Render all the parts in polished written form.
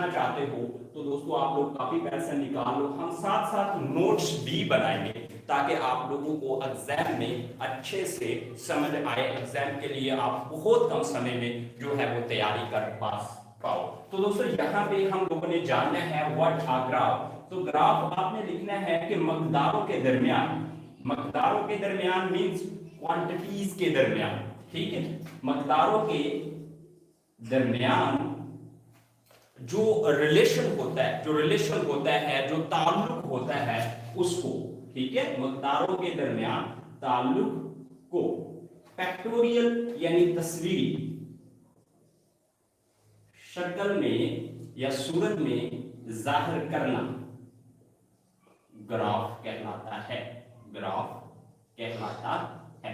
सीखना चाहते हो तो दोस्तों आप लोग कॉपी पेंसिल निकाल लो, हम साथ साथ नोट्स भी बनाएंगे ताकि आप लोगों को एग्जाम में अच्छे से समझ आए, एग्जाम के लिए आप बहुत कम समय में जो है वो तैयारी कर पाओ। तो दोस्तों यहाँ पे हम लोगों ने जानना है व्हाट आ ग्राफ। तो ग्राफ आपने लिखना है कि मकदारों के दरमियान मींस क्वांटिटीज के दरमियान, ठीक है, मकदारों के दरमियान जो रिलेशन होता है, जो ताल्लुक होता है उसको, ठीक है, मकदारों के दरमियान ताल्लुक को फैक्टोरियल यानी तस्वीरी शक्ल में या सूरत में जाहिर करना ग्राफ कहलाता है, ग्राफ कहलाता है।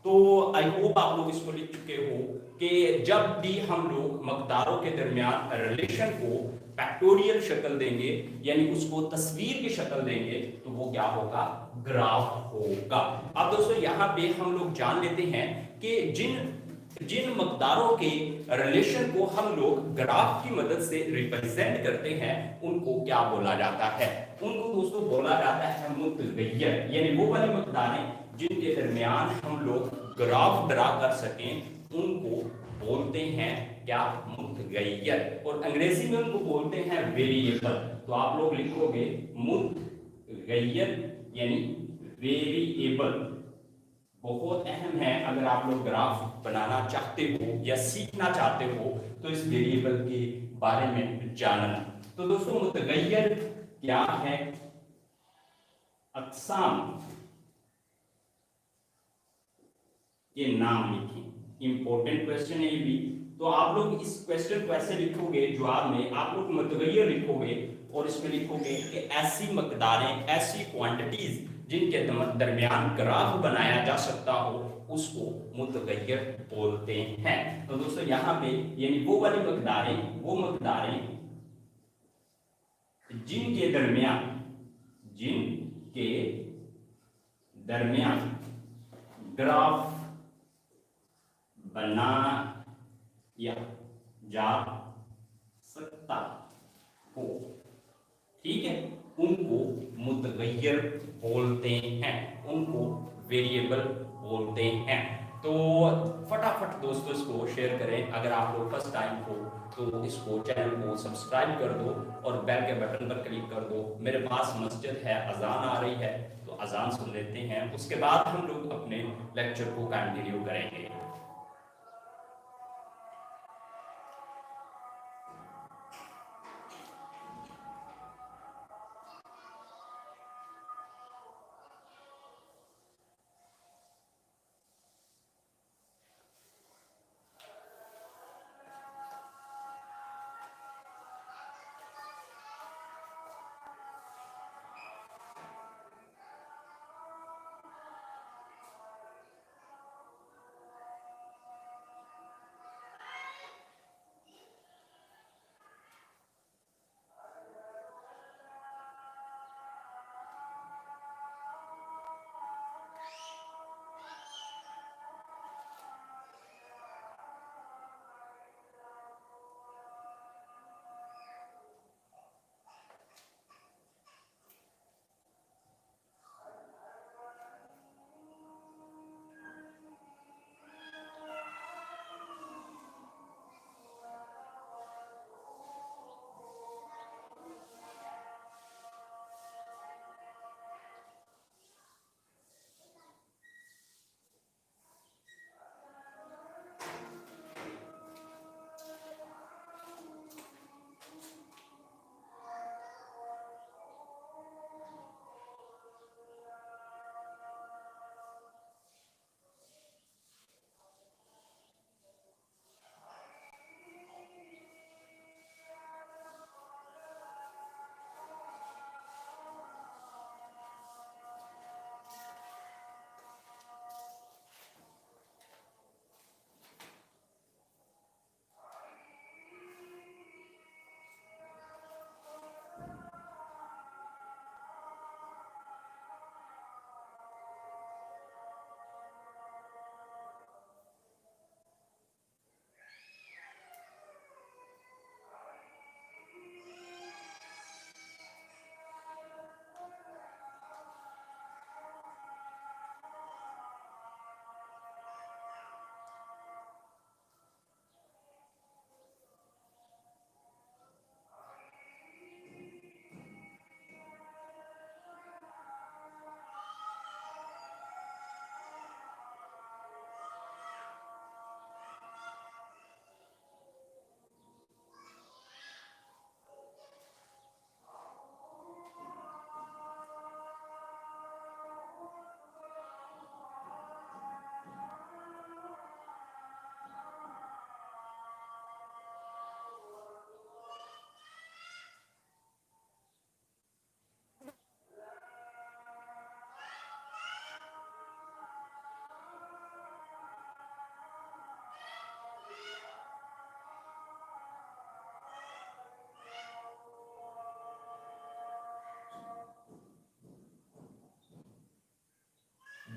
तो आई होप आप लोग इसको लिख चुके हो कि जब भी हम लोग मकदारों के दरमियान रिलेशन को फैक्टोरियल शक्ल देंगे यानी उसको तस्वीर की शक्ल देंगे तो वो क्या होगा, ग्राफ होगा। अब दोस्तों यहाँ पे हम लोग जान लेते हैं कि जिन मकदारों के रिलेशन को हम लोग ग्राफ की मदद से रिप्रेजेंट करते हैं उनको क्या बोला जाता है, उनको दोस्तों बोला जाता है मुतगय्यर, यानी वो वाली मकदारें जिनके दरमियान हम लोग ग्राफ ड्रा कर सकें उनको बोलते हैं क्या, मुतगय्यर। और अंग्रेजी में उनको बोलते हैं वेरिएबल। तो आप लोग लिखोगे मुतगय्यर यानी वेरिएबल। बहुत अहम है, अगर आप लोग ग्राफ बनाना चाहते हो या सीखना चाहते हो तो इस वेरिएबल के बारे में जानना। तो दोस्तों मुतगय्यर क्या है, अक़साम के नाम लिखें। इंपॉर्टेंट क्वेश्चन है ये भी। तो आप लोग इस क्वेश्चन को ऐसे लिखोगे, जवाब में आप लोग मुतगय्यर लिखोगे और इसमें लिखोगे कि ऐसी मकदारें, ऐसी क्वांटिटीज जिनके दरमियान ग्राफ बनाया जा सकता हो उसको मुतगय्यर बोलते हैं। तो दोस्तों यहाँ पे यानी वो वाली मकदारें जिनके दरमियान ग्राफ बनाया जा सकता हो, ठीक है, उनको मुतगय्यर बोलते हैं, उनको वेरिएबल बोलते हैं। तो फटाफट दोस्तों इसको शेयर करें, अगर आप लोग फर्स्ट टाइम हो तो इसको चैनल को सब्सक्राइब कर दो और बेल के बटन पर क्लिक कर दो। मेरे पास मस्जिद है, अजान आ रही है तो अजान सुन लेते हैं, उसके बाद हम लोग अपने लेक्चर को कंटिन्यू करेंगे।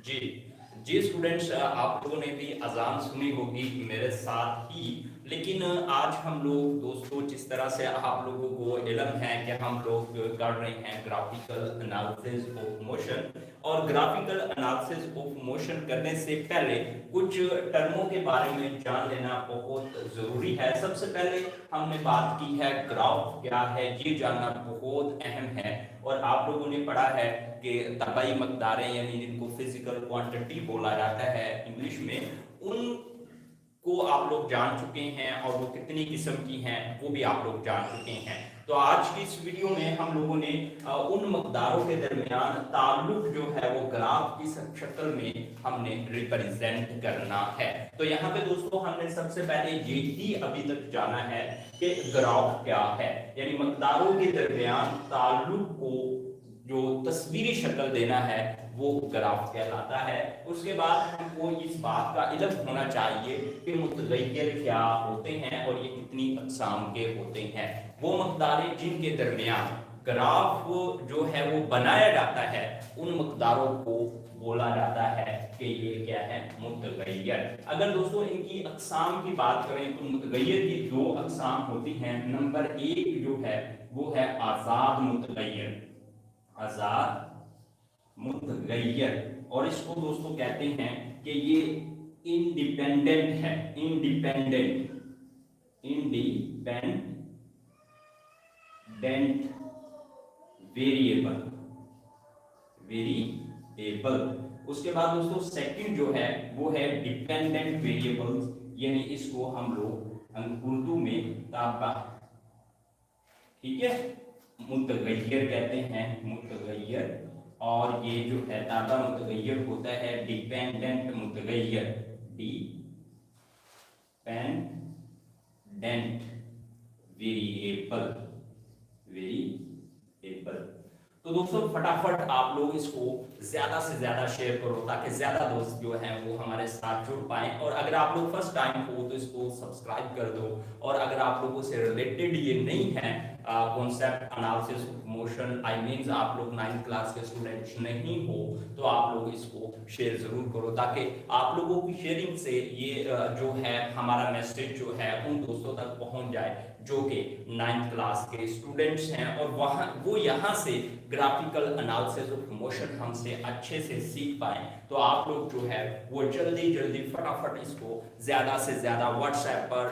जी जी स्टूडेंट्स, आप लोगों ने भी अजान सुनी होगी मेरे साथ ही। लेकिन आज हम लोग दोस्तों, जिस तरह से आप लोगों को इल्म है कि हम लोग कर रहे हैं ग्राफिकल एनालिसिस ऑफ मोशन, और ग्राफिकल एनालिसिस ऑफ मोशन करने से पहले कुछ टर्मों के बारे में जान लेना बहुत जरूरी है। सबसे पहले हमने बात की है ग्राफ क्या है, ये जानना बहुत अहम है। और आप लोगों ने पढ़ा है कि तबाई मकदारें, यानी जिनको फिजिकल क्वांटिटी बोला जाता है इंग्लिश में, उन को आप लोग जान चुके हैं, और वो कितनी किस्म की हैं वो भी आप लोग जान चुके हैं। तो आज की इस वीडियो में हम लोगों ने उन मकदारों के दरमियान ताल्लुक जो है वो ग्राफ की शक्ल में हमने रिप्रेजेंट करना है। तो यहाँ पे दोस्तों हमने सबसे पहले ये ही अभी तक जाना है कि ग्राफ क्या है, यानी मकदारों के दरमियान ताल्लुक को जो तस्वीरी शक्ल देना है वो ग्राफ कहलाता है। उसके बाद हमको इस बात का इल्म होना चाहिए कि मुतगय्यर क्या होते हैं और ये कितनी अक़साम के होते हैं। वो मकदारें जिनके दरमियान ग्राफ जो है वो बनाया जाता है, उन मकदारों को बोला जाता है कि ये क्या है, मुतगय्यर। अगर दोस्तों इनकी अक़साम की बात करें तो मुतगय्यर की दो अक़साम होती हैं। नंबर एक जो है वो है आज़ाद मुतगय्यर, आज़ाद मुतगय्यर। और इसको दोस्तों कहते हैं कि ये इंडिपेंडेंट है, इंडिपेंडेंट वेरिएबल, वेरिएबल। उसके बाद दोस्तों सेकंड जो है वो है डिपेंडेंट वेरिएबल्स, यानी इसको हम लोग उर्दू में ताबा, ठीक है, मुतगय्यर कहते हैं, मुतगय्यर। और ये जो है ताबा मुतगय्यर होता है डिपेंडेंट मुतगय्यर, डिपेंडेंट वेरिएबल, वेरिएबल। तो दोस्तों फटाफट आप लोग इसको ज्यादा से ज्यादा शेयर करो ताकि ज्यादा दोस्त जो हैं वो हमारे साथ जुड़ पाएं। और अगर आप लोग फर्स्ट टाइम हो तो इसको सब्सक्राइब कर दो। और अगर आप लोगों से रिलेटेड ये नहीं है concept analysis of motion, I means आप लोग 9th क्लास के स्टूडेंट्स नहीं हो, तो आप लोग इसको शेयर जरूर करो ताकि आप लोगों की शेयरिंग से ये जो है हमारा मैसेज जो है उन दोस्तों तक पहुंच जाए जो कि 9th क्लास के स्टूडेंट्स हैं, और वहां वो यहाँ से ग्राफिकल एनालिसिस ऑफ मोशन हमसे अच्छे से सीख पाए। तो आप लोग जो है वो जल्दी जल्दी फटाफट इसको ज्यादा से ज्यादा व्हाट्सएप पर,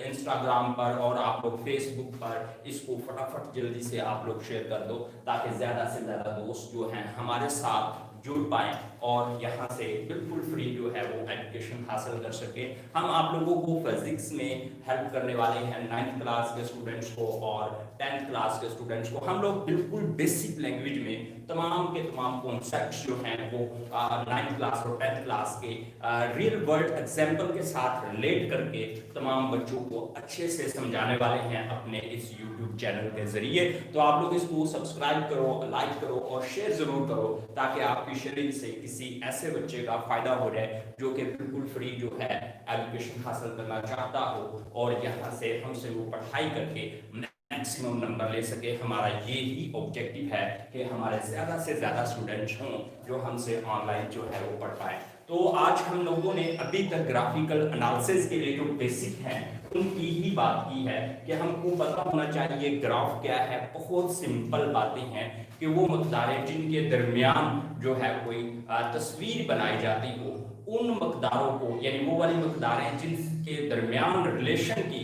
इंस्टाग्राम पर और आप लोग फेसबुक पर इसको फटाफट जल्दी से आप लोग शेयर कर दो ताकि ज्यादा से ज्यादा दोस्त जो हैं हमारे साथ जुड़ पाएं और यहाँ से बिल्कुल फ्री जो है वो एजुकेशन हासिल कर सके। हम आप लोगों को फिजिक्स में हेल्प करने वाले हैं 9th क्लास के स्टूडेंट्स को और 10th क्लास के स्टूडेंट्स को। हम लोग बिल्कुल बेसिक लैंग्वेज में तमाम के तमाम कॉन्सेप्ट्स जो हैं वो 9th क्लास और 10th क्लास के रियल वर्ल्ड एग्जाम्पल के साथ रिलेट करके तमाम बच्चों को अच्छे से समझाने वाले हैं अपने इस यूट्यूब चैनल के जरिए। तो आप लोग इसको सब्सक्राइब करो, लाइक करो और शेयर जरूर करो ताकि आपकी शेयरिंग से किसी ऐसे बच्चे का फायदा हो जाए जो कि बिल्कुल फ्री जो है एजुकेशन हासिल करना चाहता हो और यहाँ से हमसे वो पढ़ाई करके मैक्सिमम नंबर ले सके। हमारा ये ही ऑब्जेक्टिव है कि हमारे ज्यादा से ज्यादा स्टूडेंट्स हों जो हमसे ऑनलाइन जो है वो पढ़ पाए। तो आज हम लोगों ने अभी तक ग्राफिकल एनालिसिस के लिए जो बेसिक हैं उनकी ही बात की है कि हमको पता होना चाहिए ग्राफ क्या है। बहुत सिंपल बातें हैं कि वो मकदारें जिनके दरमियान जो है कोई तस्वीर बनाई जाती हो, उन मकदारों को, यानी वो वाली मकदारें जिनके दरमियान रिलेशन की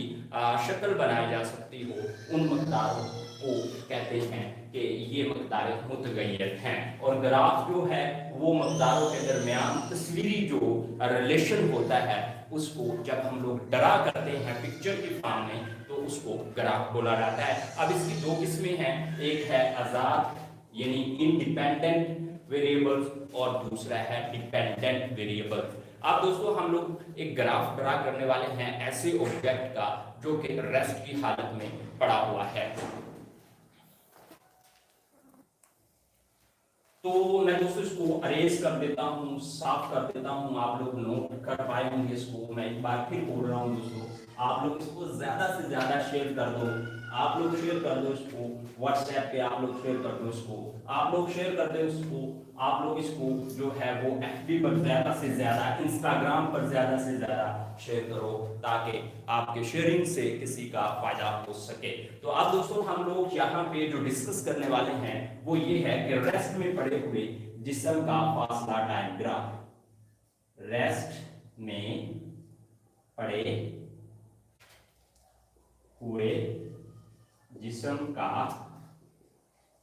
शक्ल बनाई जा सकती हो, उन मकदारों को कहते हैं कि ये मकदारें मुतगय्यर हैं। और ग्राफ जो है वो मकदारों के दरमियान तस्वीरी जो रिलेशन होता है उसको जब हम लोग ड्रा करते हैं पिक्चर के फॉर्म में तो उसको ग्राफ बोला जाता है। अब इसकी दो किस्में हैं, एक है आजाद यानी इंडिपेंडेंट वेरिएबल्स और दूसरा है डिपेंडेंट वेरिएबल्स। अब दोस्तों हम लोग एक ग्राफ ड्रा करने वाले हैं ऐसे ऑब्जेक्ट का जो कि रेस्ट की हालत में पड़ा हुआ है। तो मैं दोस्तों इसको अरेज कर देता हूँ, साफ कर देता हूँ, आप लोग नोट कर पाए होंगे इसको। मैं एक बार फिर बोल रहा हूँ दोस्तों, आप लोग इसको ज्यादा से ज्यादा शेयर कर दो आप लोग शेयर कर दो इसको व्हाट्सएप पे, आप लोग शेयर कर दो इसको, आप लोग शेयर कर दो इसको, आप लोग इसको जो है वो एफबी पर ज्यादा से ज्यादा, इंस्टाग्राम पर ज्यादा से ज्यादा शेयर करो, ताकि आपके शेयरिंग से किसी का फायदा हो सके। तो अब दोस्तों हम लोग यहाँ पे जो डिस्कस करने वाले हैं वो ये है कि रेस्ट में पड़े हुए जिस्म का फासला टाइम ग्राफ, रेस्ट में पड़े हुए जिस्म का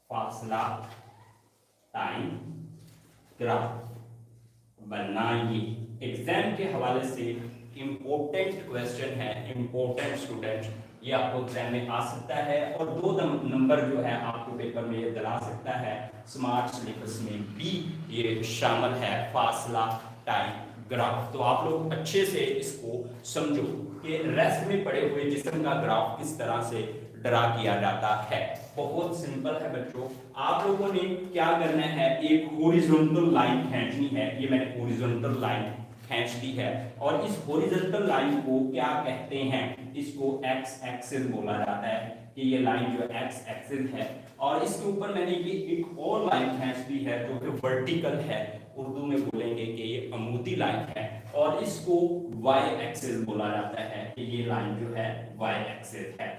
फासला टाइम ग्राफ बनाइए। एग्जाम के हवाले से इंपॉर्टेंट क्वेश्चन है, इंपॉर्टेंट स्टूडेंट, ये आपको एग्जाम में आ सकता है और 2 नंबर जो है आपको पेपर में ये दिला सकता है। स्मार्ट सिलेबस में भी ये शामिल है फासला टाइम ग्राफ। तो आप लोग अच्छे से इसको समझो कि रेस्ट में पड़े हुए जिस्म का ग्राफ किस तरह से ड्रा किया जाता है। बहुत सिंपल है बच्चों, आप लोगों ने क्या करना है, एक हॉरिजॉन्टल लाइन खींचनी है। ये मैंने हॉरिजॉन्टल लाइन खींच दी है और इस हॉरिजॉन्टल लाइन को क्या कहते हैं, इसको एक्स एक्सिस बोला जाता है कि ये लाइन जो एक्स एक्सिस है। और इसके ऊपर मैंने ये एक और लाइन खींच दी है जो कि वर्टिकल है, उर्दू में बोलेंगे कि ये अमूदी लाइन है, और इसको वाई एक्सिस बोला जाता है कि ये लाइन जो है वाई एक्सिस है।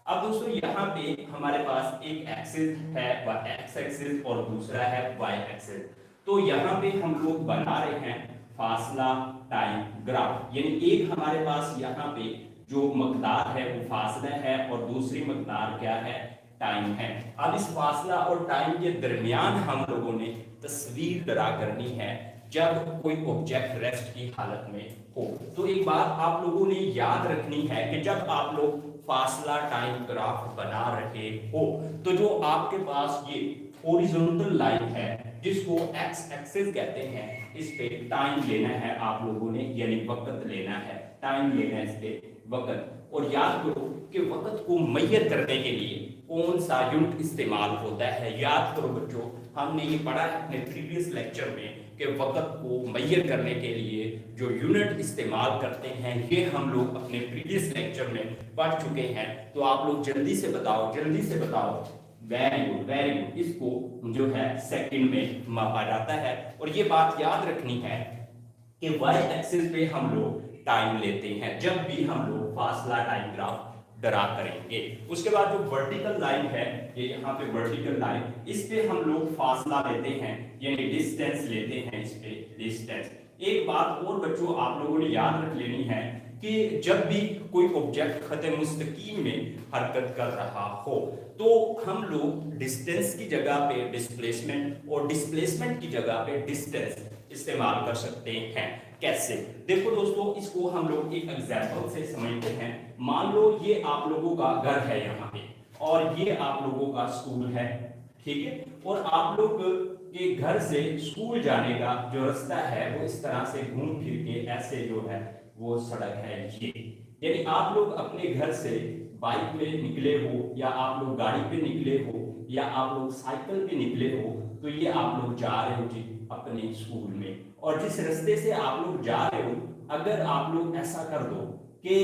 अब दोस्तों यहाँ पे हमारे पास एक एक्सिस है वह एक्स एक्सिस और दूसरा है वाई एक्सिस। तो यहाँ पे हम लोग बना रहे हैं फासला टाइम ग्राफ, यानी एक हमारे पास यहाँ पे जो मकदार है वो फासला है और दूसरी मकदार क्या है, टाइम है। अब इस फासला और टाइम के दरमियान हम लोगों ने तस्वीर ड्रा करनी है जब कोई ऑब्जेक्ट रेस्ट की हालत में हो। तो एक बात आप लोगों ने याद रखनी है कि जब आप लोग फासला टाइम ग्राफ बना रहे हो तो जो आपके पास ये हॉरिजॉन्टल लाइन है जिसको एक्स एक्सिस कहते हैं, इस पे टाइम लेना है आप लोगों ने, यानी वक्त लेना है, टाइम लेना है इस पे वक्त। और याद करो कि वक्त को मेजर करने के लिए कौन सा यूनिट इस्तेमाल होता है। याद करो बच्चों, हमने ये पढ़ा है अपने प्रीवियस लेक्चर में कि वक्त को मेजर करने के लिए जो यूनिट इस्तेमाल करते हैं ये हम लोग अपने प्रीवियस लेक्चर में पढ़ चुके हैं। तो आप लोग जल्दी से बताओ, जल्दी से बताओ। Very good, very good. इसको जो है सेकंड में मापा जाता है। और ये बात याद रखनी है कि वाई एक्सिस पे हम लोग टाइम लेते हैं जब भी हम लोग फासला टाइम ग्राफ ड्रा करेंगे। उसके बाद जो वर्टिकल लाइन है, ये यहाँ पे वर्टिकल लाइन, इस पे हम लोग फासला लेते हैं, यानी डिस्टेंस लेते हैं, इस पे डिस्टेंस। एक बात और बच्चों आप लोगों ने याद रख लेनी है कि जब भी कोई ऑब्जेक्ट खत मुस्तकीम में हरकत कर रहा हो तो हम लोग डिस्टेंस की जगह पे डिस्प्लेसमेंट और डिस्प्लेसमेंट की जगह पे डिस्टेंस इस्तेमाल कर सकते हैं। कैसे? देखो दोस्तों, इसको हम लोग एक एग्जांपल से समझते हैं। मान लो ये आप लोगों का घर है यहाँ पे और ये आप लोगों का स्कूल है, ठीक है। और आप लोग के घर से स्कूल जाने का जो रास्ता है वो इस तरह से घूम फिर के ऐसे जो है वो सड़क है ये, यानी आप लोग अपने घर से बाइक में निकले हो या आप लोग गाड़ी पे निकले हो या आप लोग साइकिल पे निकले हो, तो ये आप लोग जा रहे हो जी अपने स्कूल में। और जिस रास्ते से आप लोग जा रहे हो, अगर आप लोग ऐसा कर दो कि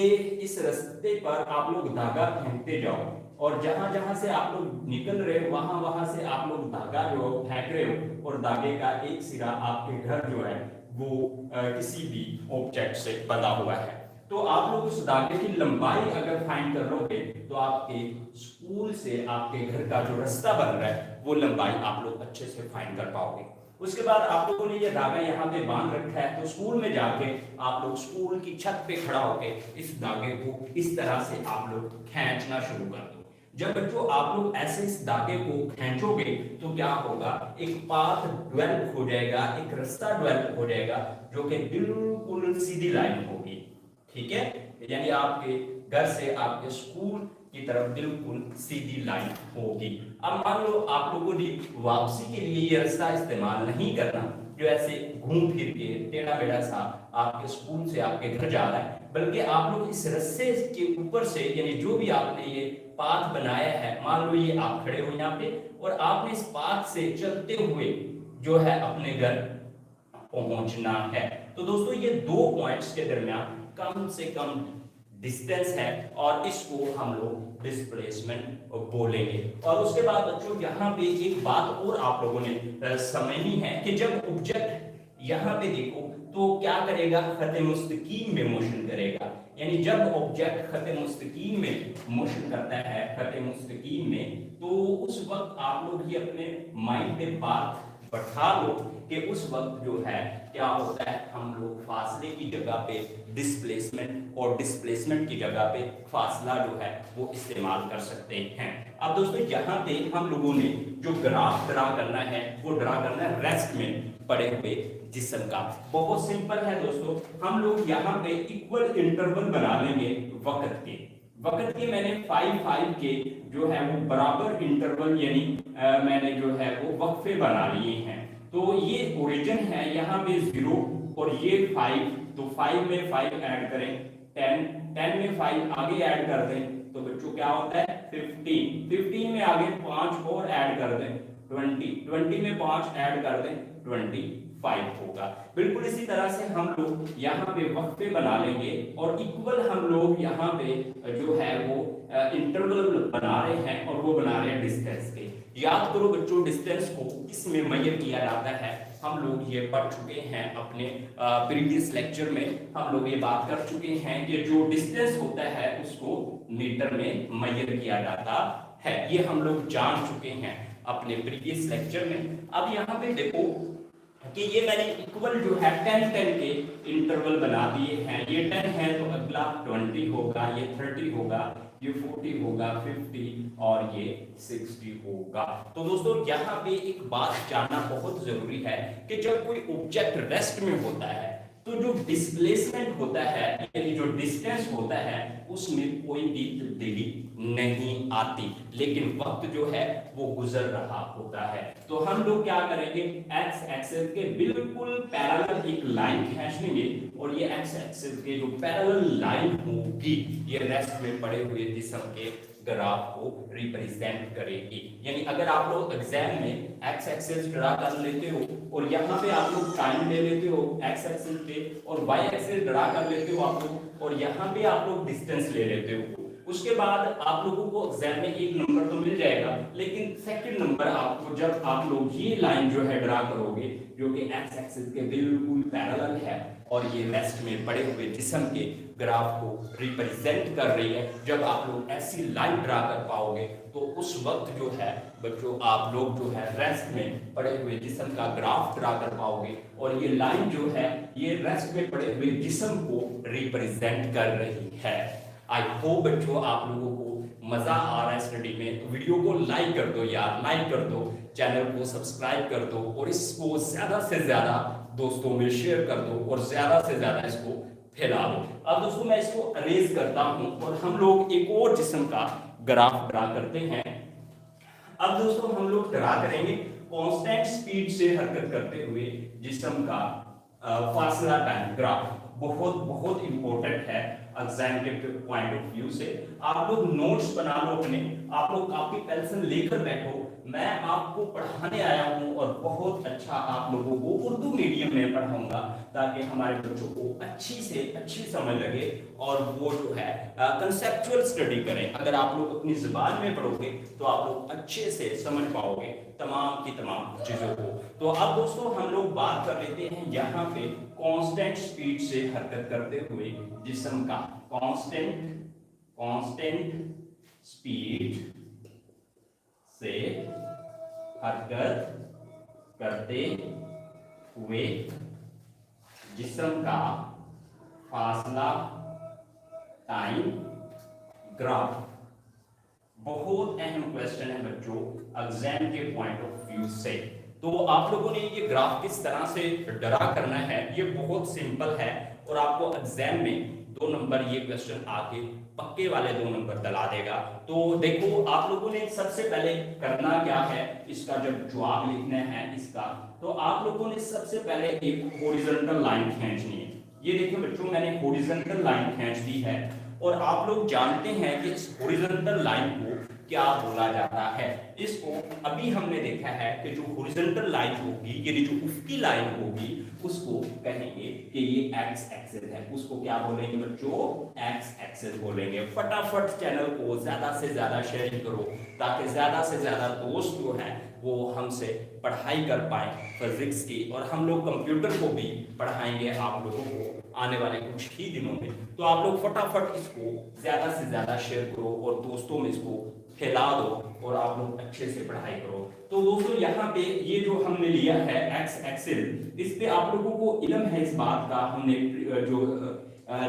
इस रास्ते पर आप लोग धागा फेंकते जाओ और जहां जहां से आप लोग निकल रहे हो वहां वहां से आप लोग धागा जो फेंक रहे हो और धागे का एक सिरा आपके घर जो है वो किसी भी ऑब्जेक्ट से बंधा हुआ है, तो आप लोग उस धागे की लंबाई अगर फाइंड कर लोगे तो आपके स्कूल से आपके घर का जो रास्ता बन रहा है वो लंबाई आप लोग अच्छे से फाइंड कर पाओगे। उसके बाद आप लोगों ने ये धागा यहाँ पे बांध रखा है, तो स्कूल में जाके आप लोग स्कूल की छत पे खड़ा होके इस धागे को इस तरह से आप लोग खींचना शुरू कर दो। जब बच्चों आप लोग ऐसे इस धागे को खींचोगे तो क्या होगा, एक पाथ डेवलप हो जाएगा, एक रास्ता डेवलप हो जाएगा जो कि बिल्कुल सीधी लाइन होगी, ठीक है। यानी आपके घर से आपके स्कूल की तरफ बिल्कुल सीधी लाइन होगी। अब मान लो आप लोगों ने वापसी के लिए ये रास्ता इस्तेमाल नहीं करना जो ऐसे घूम फिर के टेढ़ा मेढ़ा सा आपके स्कूल से आपके घर जा रहा है, बल्कि आप लोग इस रास्ते के ऊपर से, यानी जो भी आपने ये पाथ बनाया है, मान लो ये आप खड़े हो यहाँ पे और आपने इस पाथ से चलते हुए जो है अपने घर पहुंचना है। तो दोस्तों ये 2 पॉइंट्स के दरमियान कम से कम डिस्टेंस है और इसको हम लोग डिस्प्लेसमेंट बोलेंगे। और उसके बाद बच्चों यहाँ पे एक बात और आप लोगों ने समझनी है कि जब ऑब्जेक्ट यहाँ पे देखो तो क्या करेगा, खत मुस्तकीम में मोशन करेगा। यानी जब ऑब्जेक्ट खत मुस्तकीम में मोशन करता है, खत मुस्तकीम में, तो उस वक्त आप लोग ये अपने माइंड पे बात बैठा लो कि उस वक्त जो है क्या होता है, हम लोग फासले की जगह पे डिस्प्लेसमेंट और डिस्प्लेसमेंट की जगह पे फासला जो है वो इस्तेमाल कर सकते हैं। अब दोस्तों यहाँ पे हम लोगों ने जो ग्राफ ड्रा करना है वो ड्रा करना है रेस्ट में पड़े हुए जिस्म का। बहुत सिंपल है दोस्तों, हम लोग यहाँ पे इक्वल इंटरवल बना लेंगे वक्त के मैंने 5 के जो है वो बराबर इंटरवल यानी मैंने जो है वो वक्फे बना लिए हैं। तो ये ओरिजिन है यहाँ पे 0 और ये 5, तो 5 में 5 ऐड करें, 10 में 5 आगे ऐड कर दें तो बच्चों क्या होता है 15 में आगे 5 और ऐड कर दें 20 में 5 ऐड कर दें 25 होगा। बिल्कुल इसी तरह से हम लोग यहाँ पे वक्फे बना लेंगे और इक्वल हम लोग यहाँ पे जो है वो इंटरवल बना रहे हैं और वो बना रहे हैं डिस्टेंस के। याद करो बच्चों, डिस्टेंस को किसमें मेजर किया जाता है, हम लोग ये पढ़ चुके हैं अपने प्रीवियस लेक्चर में, हम लोग ये बात कर चुके हैं कि जो डिस्टेंस होता है उसको मीटर में मेजर किया जाता है। ये हम लोग जान चुके हैं अपने प्रीवियस लेक्चर में। अब यहाँ पे देखो कि ये मैंने इक्वल जो है 10 के इंटरवल बना दिए हैं। ये 10 है तो अगला 20 होगा, ये 30 होगा, ये 40 होगा, 50 और ये 60 होगा। तो दोस्तों यहाँ पे एक बात जानना बहुत जरूरी है कि जब कोई ऑब्जेक्ट रेस्ट में होता है तो जो डिस्प्लेसमेंट होता है यानी जो डिस्टेंस होता है उसमें कोई भी तब्दीली नहीं आती, लेकिन वक्त जो है वो गुजर रहा होता है। तो हम लोग क्या करेंगे, एक्स एक्सिस के बिल्कुल पैरेलल एक लाइन खींच लेंगे और ये एक्स एक्सिस के जो पैरेलल लाइन होगी ये रेस्ट में पड़े हुए जिस्म के ग्राफ को रिप्रेजेंट करेगी। यानी अगर आप लोग एग्जाम में एक्स एक्सिस ड्रा कर लेते हो और यहाँ पे आप लोग टाइम ले लेते हो एक्स एक्सिस पे और वाई एक्सिस ड्रा कर लेते हो आप लोग और यहाँ पे आप लोग डिस्टेंस ले लेते हो, उसके बाद आप लोगों को एग्जाम में एक नंबर तो मिल जाएगा, लेकिन सेकंड नंबर आपको जब आप लोग ये लाइन जो है ड्रा करोगे जो कि एक्स एक्सिस के बिल्कुल पैरेलल है और ये रेस्ट में पड़े हुए जिस्म के ग्राफ को रिप्रेजेंट कर रही है, जब आप लोग ऐसी लाइन ड्रा कर पाओगे तो उस वक्त जो है बच्चों आप लोग जो है रेस्ट में पड़े हुए जिस्म का ग्राफ ड्रा कर पाओगे और ये लाइन जो है ये रेस्ट में पड़े हुए जिस्म को रिप्रेजेंट कर रही है। आई होप बच्चों आप लोगों को मजा आ रहा है स्टडी में, तो वीडियो को लाइक कर दो यार, लाइक कर दो, चैनल को सब्सक्राइब कर दो और इसको ज्यादा से ज्यादा दोस्तों में शेयर कर दो और ज्यादा से ज्यादा इसको फैला दो। अब दोस्तों मैं इसको अरेज करता हूं और हम लोग एक और जिस्म का ग्राफ ड्रा करते हैं। अब दोस्तों हम लोग ड्रा करेंगे कांस्टेंट स्पीड से हरकत करते हुए जिस्म का फासला टाइम ग्राफ। बहुत बहुत इंपॉर्टेंट है एग्जाम के पॉइंट ऑफ व्यू से। आप लोग नोट्स बना लो अपने, आप लोग कॉपी पेंसिल लेकर बैठो, मैं आपको पढ़ाने आया हूं और बहुत अच्छा आप लोगों को उर्दू मीडियम में पढ़ाऊंगा ताकि हमारे बच्चों को अच्छी से अच्छी समझ लगे और वो जो है कंसेप्चुअल स्टडी करें। अगर आप लोग अपनी जुबान में पढ़ोगे तो आप लोग अच्छे से समझ पाओगे तमाम की तमाम चीजों को। तो अब दोस्तों हम लोग बात कर लेते हैं यहाँ पे कांस्टेंट स्पीड से हरकत करते हुए जिस्म का। कांस्टेंट स्पीड से हरकत करते हुए जिस्म का फासला टाइम ग्राफ। बहुत अहम क्वेश्चन है बच्चों एग्जाम के पॉइंट ऑफ व्यू से। तो आप लोगों ने ये ग्राफ किस तरह से ड्रा करना है ये बहुत सिंपल है और आपको एग्जाम में 2 नंबर ये क्वेश्चन आके पक्के वाले 2 नंबर दिला देगा। तो देखो आप लोगों ने सबसे पहले करना क्या है, इसका जब जवाब लिखना है इसका, तो आप लोगों ने सबसे पहले एक हॉरिजॉन्टल लाइन खींचनी है। ये देखिए बच्चों मैंने हॉरिजॉन्टल लाइन खींच दी है और आप लोग जानते हैं कि इस हॉरिजॉन्टल लाइन को क्या बोला जाता है। इसको अभी हमने देखा है कि जो हॉरिजॉन्टल लाइन होगी यानी जो ऊपरी लाइन होगी उसको कहेंगे कि ये एक्स एक्सिस है, उसको क्या बोलेंगे बच्चों, एक्स एक्सिस बोलेंगे। फटाफट चैनल को ज्यादा से ज्यादा शेयर करो ताकि ज्यादा से ज्यादा दोस्त जो है वो हमसे पढ़ाई कर पाए फिजिक्स की, और हम लोग कंप्यूटर को भी पढ़ाएंगे आप लोगों को आने वाले कुछ ही दिनों में। तो आप लोग फटाफट इसको ज्यादा से ज्यादा शेयर करो और दोस्तों में इसको फैला दो और आप लोग अच्छे से पढ़ाई करो। तो दोस्तों यहाँ पे ये जो हमने लिया है एक्स एक्सिस, इस पे आप लोगों को इल्म है इस बात का, हमने जो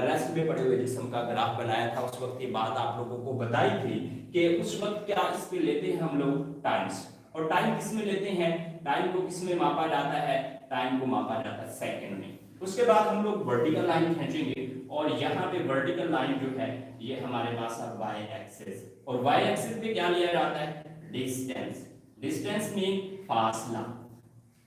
रेस्ट में पड़े हुए जिस्म का ग्राफ बनाया था उस वक्त ये बात आप लोगों को बताई थी कि उस वक्त क्या इस पे लेते हैं हम लोग टाइम्स, और टाइम किस में लेते हैं, टाइम को किस में मापा जाता है, टाइम को मापा जाता है सेकंड में। उसके बाद हम लोग वर्टिकल लाइन खींचेंगे और यहाँ पे वर्टिकल लाइन जो है ये हमारे पास है वाई एक्सिस, और वाई एक्सिस पे क्या लिया जाता है, डिस्टेंस। डिस्टेंस मीन फासला,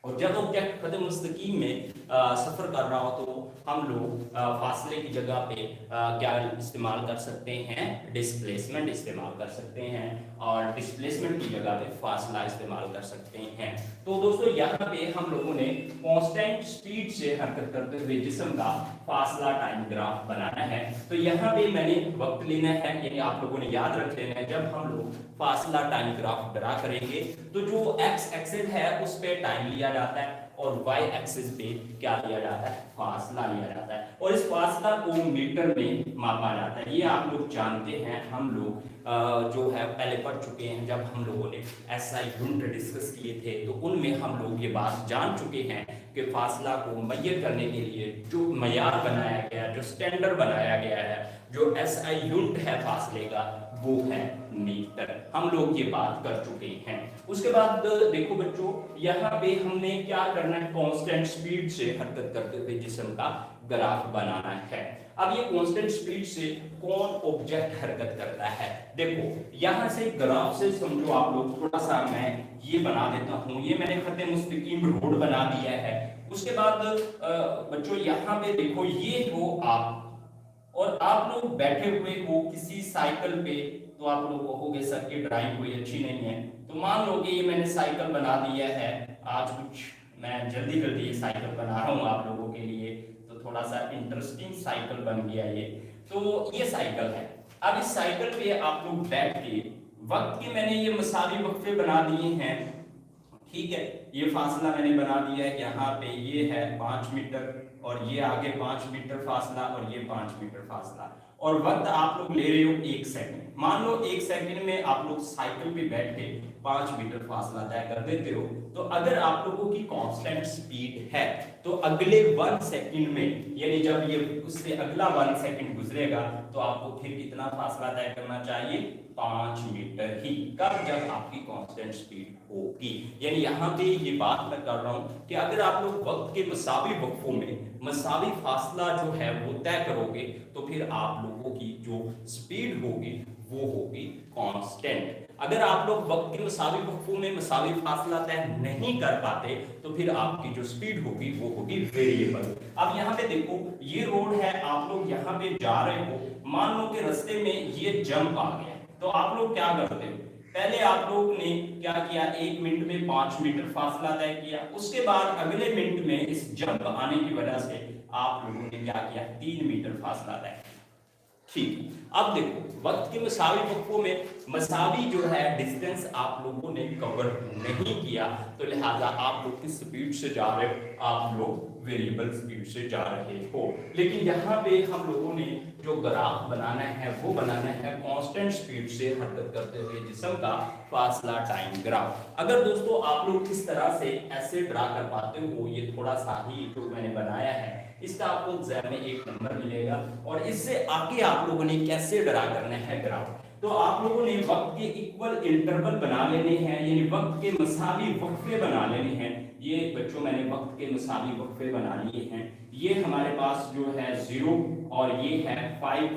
और जब ऑब्जेक्ट कदम मुस्तकीम में सफर कर रहा हो तो हम लोग फासले की जगह पे क्या इस्तेमाल कर सकते हैं, डिस्प्लेसमेंट इस्तेमाल कर सकते हैं, और डिस्प्लेसमेंट की जगह पे फासला इस्तेमाल कर सकते हैं। तो दोस्तों यहाँ पे हम लोगों ने कांस्टेंट स्पीड से हरकत करते हुए जिस्म का फासला टाइम ग्राफ बनाना है। तो यहाँ पे मैंने वक्त लेना है, यानी आप लोगों ने याद रख लेना है जब हम लोग फासला टाइम ग्राफ ड्रा करेंगे तो जो एक्स एक्सिस है उस पे टाइम लिया जाता है और वाई एक्सिस पे क्या लिया जाता है, फासला लिया जाता है, और इस फासला को मीटर में मापा जाता है। ये आप लोग जानते हैं, हम लोग जो है पहले पढ़ चुके हैं, जब हम लोगों ने एसआई यूनिट डिस्कस किए थे तो उनमें हम लोग ये बात जान चुके हैं कि फासला को मैयर करने के लिए जो मयार बनाया गया, जो स्टैंडर्ड बनाया गया है, जो एसआई यूनिट है फासले का वो है मीटर। हम लोग ये बात कर चुके हैं। उसके बाद देखो बच्चों यहाँ पे हमने क्या करना है, कांस्टेंट स्पीड से हरकत करते हुए जिस्म का ग्राफ बनाना है। अब ये कांस्टेंट स्पीड से कौन ऑब्जेक्ट हरकत करता है, देखो यहाँ से ग्राफ से समझो आप लोग, थोड़ा सा मैं ये बना देता हूँ, ये मैंने खत्ते मुस्तकीम रोड बना दिया है। उसके बाद बच्चों यहाँ पे देखो ये हो आप, और आप लोग बैठे हुए हो किसी साइकिल पे, तो आप लोग कहोगे सर की ड्राइंग कोई अच्छी नहीं है। तो मान लो कि ये मैंने साइकिल बना दिया है, आज कुछ मैं जल्दी जल्दी ये साइकिल बना रहा हूँ आप लोगों के लिए, तो थोड़ा सा इंटरेस्टिंग साइकिल बन गया ये। तो ये साइकिल है, अब इस साइकिल पे आप लोग बैठ के वक्त के मैंने ये मसावी वक्फे बना दिए हैं, ठीक है। ये फासला मैंने बना दिया है, यहाँ पे ये है 5 मीटर और ये आगे 5 मीटर फासला और ये 5 मीटर फासला, और वक्त आप लोग ले रहे हो 1 सेकंड। मान लो 1 सेकंड में आप लोग साइकिल पे बैठ के 5 मीटर फासला तय कर देते हो। तो अगर आप लोगों की कांस्टेंट स्पीड है तो अगले 1 सेकंड में, यानी जब ये उससे अगला 1 सेकंड गुजरेगा तो आपको फिर कितना फासला तय करना चाहिए, 5 मीटर ही। कब, जब आपकी कांस्टेंट स्पीड होगी। यानी यहाँ पे ये बात मैं कर रहा हूँ कि अगर आप लोग वक्त के मसावी वक्फों में मसावी फासला जो है वो तय करोगे तो फिर आप लोगों की जो स्पीड होगी वो होगी कांस्टेंट। अगर आप लोग वक्त के मसावी वक्फों में मसावी फासला तय नहीं कर पाते तो फिर आपकी जो स्पीड होगी वो होगी वेरिएबल। अब यहाँ पे देखो ये रोड है, आप लोग यहाँ पे जा रहे हो, मान लो कि रास्ते में ये जंप आ गया, तो आप लोग क्या करते हो, पहले आप लोग ने क्या किया, 1 मिनट में 5 मीटर फासला तय किया। उसके बाद अगले मिनट में इस जंप आने की वजह से आप लोगों ने क्या किया, 3 मीटर फासला तय, ठीक। अब देखो वक्त के मसावी वक्फों में मसावी जो है डिस्टेंस आप लोगों ने कवर नहीं किया, तो लिहाजा आप लोग किस स्पीड से जा रहे हो, आप लोग वेरिएबल स्पीड से जा रहे हो। लेकिन यहाँ पे हम लोगों ने जो ग्राफ बनाना है वो बनाना है कांस्टेंट स्पीड से हरकत करते हुए जिस्म का फासला टाइम ग्राफ। अगर दोस्तों आप लोग इस तरह से ऐसे ड्रा कर पाते हो, ये थोड़ा सा ही जो मैंने बनाया है इसका आपको एग्जाम में 1 नंबर मिलेगा। और इससे आगे आप लोगों ने कैसे ड्रा करना है ग्राफ, तो आप लोगों ने वक्त के इक्वल इंटरवल बना लेने हैं, यानी वक्त के मसावी वक्फे बना लेने हैं। ये बच्चों मैंने वक्त के मसावी वक्फे बना लिए हैं। ये हमारे पास जो है 0 और ये है 5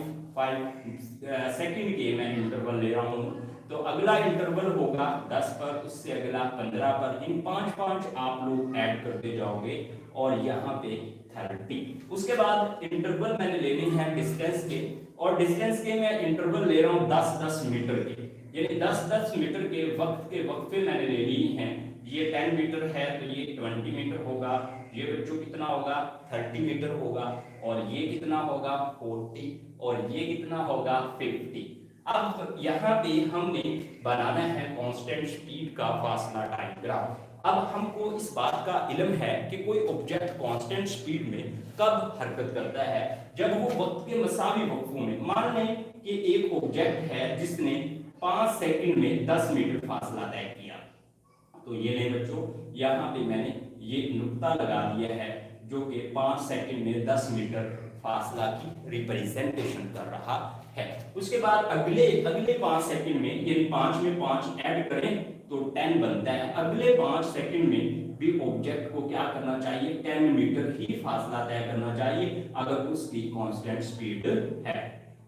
सेकंड के मैं इंटरवल ले रहा हूँ। तो अगला इंटरवल होगा 10 पर, उससे अगला 15 पर, इन 5 आप लोग ऐड करते जाओगे और यहाँ पे 30। उसके बाद इंटरवल मैंने लेने हैं डिस्टेंस के, और डिस्टेंस के मैं इंटरवल ले रहा हूँ 10-10 मीटर के, यानी 10-10 मीटर के वक्फे मैंने ले लिए हैं। ये 10 मीटर है तो ये 20 मीटर होगा, ये बच्चों कितना होगा 30 मीटर होगा, और ये कितना होगा 40, और ये कितना होगा 50। अब यहाँ पे हमने बनाना है कांस्टेंट स्पीड का फासला टाइम ग्राफ। अब हमको इस बात का इल्म है कि कोई ऑब्जेक्ट कांस्टेंट स्पीड में कब हरकत करता है, जब वो वक्त के मसावी वक्फों में। मान लें कि एक ऑब्जेक्ट है जिसने 5 सेकंड में 10 मीटर फासला तय किया, तो ये ले बच्चों यहाँ पे मैंने ये नुक्ता लगा दिया है जो कि 5 सेकंड में 10 मीटर फासला की रिप्रेजेंटेशन कर रहा है। उसके बाद अगले 5 सेकंड में, यानी 5 में 5 ऐड करें तो 10 बनता है। अगले 5 सेकंड में भी ऑब्जेक्ट को क्या करना चाहिए, 10 मीटर ही फासला तय करना चाहिए अगर उसकी कांस्टेंट स्पीड है।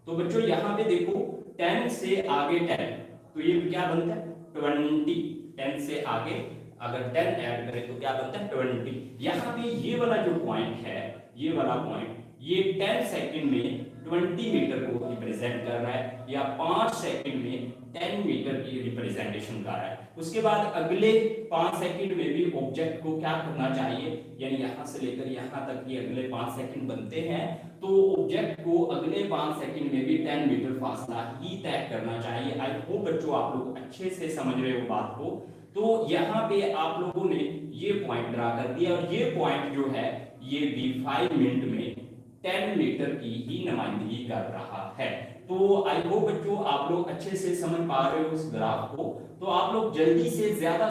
तो बच्चों यहाँ पे देखो 10 से आगे 10, तो ये क्या बनता है 20। 10 से आगे अगर 10 ऐड करें तो क्या बनता है 20। यहाँ पे ये वाला जो पॉइंट है, ये वाला पॉइंट, ये 10 सेकंड में 20 मीटर को रिप्रेजेंट कर रहा है, या 5 सेकंड में 10 मीटर की रिप्रेजेंटेशन कर रहा है। उसके बाद अगले 5 सेकंड में भी ऑब्जेक्ट को क्या करना चाहिए, यानी यहाँ से लेकर यहाँ तक ये अगले 5 सेकंड बनते हैं, तो ऑब्जेक्ट को अगले 5 सेकंड में भी 10 मीटर फासला ही तय करना चाहिए। आई होप बच्चों आप लोग अच्छे से समझ रहे हो बात को। तो यहाँ पे आप लोगों ने ये पॉइंट ड्रा कर दिया, और ये पॉइंट जो है ये भी 5 मिनट में 10 मीटर की ही नुमाइंदगी कर रहा है। तो आई होप बच्चों आप लोग अच्छे से समझ पा रहे हो इस ग्राफ को। तो आप लोग जल्दी से ज्यादा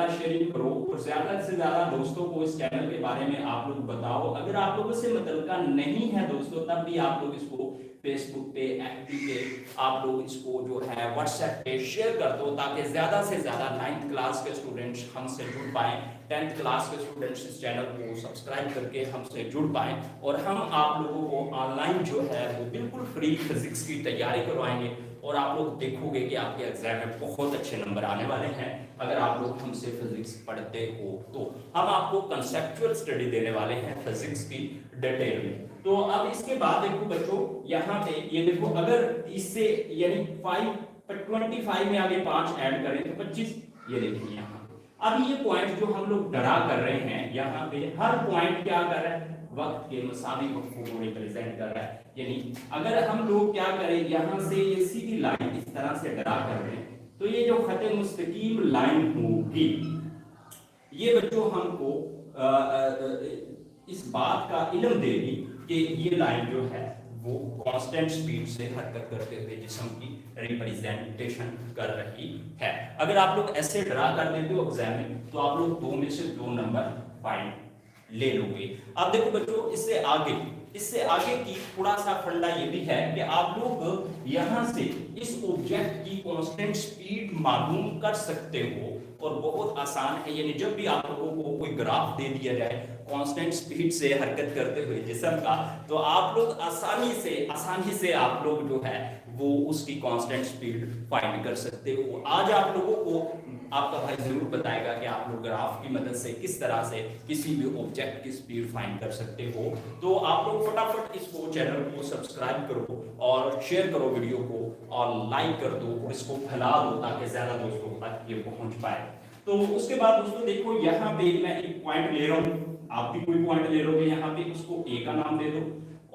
शेयरिंग करो, और ज्यादा से ज्यादा दोस्तों को इस चैनल के बारे में आप लोग बताओ। अगर आप लोगों से मुतल्लिका नहीं है दोस्तों, तब भी आप लोग इसको फेसबुक पे, एफबी पे आप लोग इसको जो है व्हाट्सएप पे शेयर कर दो, ताकि ज्यादा से ज्यादा 9th क्लास के स्टूडेंट्स हमसे जुड़ पाए, 10th क्लास के स्टूडेंट्स इस चैनल को सब्सक्राइब करके हमसे जुड़ पाए, और हम आप लोगों को ऑनलाइन जो है वो बिल्कुल फ्री फिजिक्स की तैयारी करवाएंगे। और आप लोग देखोगे कि आपके एग्जाम में बहुत अच्छे नंबर आने वाले हैं अगर आप लोग हमसे फिजिक्स पढ़ते हो। तो हम आपको कंसेप्चुअल स्टडी देने वाले हैं फिजिक्स की डिटेल में। तो अब इसके बाद देखो बच्चों यहाँ पे ये देखो, अगर इससे यानी 25 में आगे 5 ऐड करें तो 25, ये देखिए यहाँ। अब ये पॉइंट जो हम लोग ड्रा कर रहे हैं, यहाँ पे हर पॉइंट क्या कर रहा है, वक्त के मसावी वक्फों को रिप्रेजेंट कर रहा है। यानी अगर हम लोग क्या करें, यहाँ से ये सीधी लाइन इस तरह से ड्रा कर रहे हैं, तो ये जो खत मुस्तकीम लाइन होगी, ये बच्चों हमको इस बात का इल्म देगी कि ये लाइन जो है वो कांस्टेंट स्पीड से हरकत करते हुए जिस्म की रिप्रेजेंटेशन कर रही है। अगर आप लोग ऐसे ड्रा कर देते हो एग्जाम में, तो आप लोग 2 में से 2 नंबर फाइंड ले लोगे। अब देखो बच्चों इससे आगे की थोड़ा सा फंडा ये भी है कि आप लोग यहाँ से इस ऑब्जेक्ट की कांस्टेंट स्पीड मालूम कर सकते हो, और बहुत आसान है। यानी जब भी आप लोगों को कोई ग्राफ दे दिया जाए कांस्टेंट स्पीड से हरकत करते हुए जिस्म का, तो आप लोग आसानी से आप लोग जो है वो उसकी कांस्टेंट स्पीड फाइंड कर सकते हो। आज आप लोगों को आपका भाई जरूर बताएगा कि आप लोग ग्राफ की मदद से किस तरह से किसी भी ऑब्जेक्ट की स्पीड फाइंड कर सकते हो। तो आप लोग फटाफट इसको चैनल को सब्सक्राइब करो, और शेयर करो वीडियो को, और लाइक कर दो, और इसको फैला दो ताकि ज्यादा दोस्तों तक ये पहुंच पाए। तो उसके बाद दोस्तों देखो यहाँ पे मैं एक पॉइंट ले रहा हूँ, आप भी कोई पॉइंट ले लोगे, यहाँ पे उसको ए का नाम दे दो,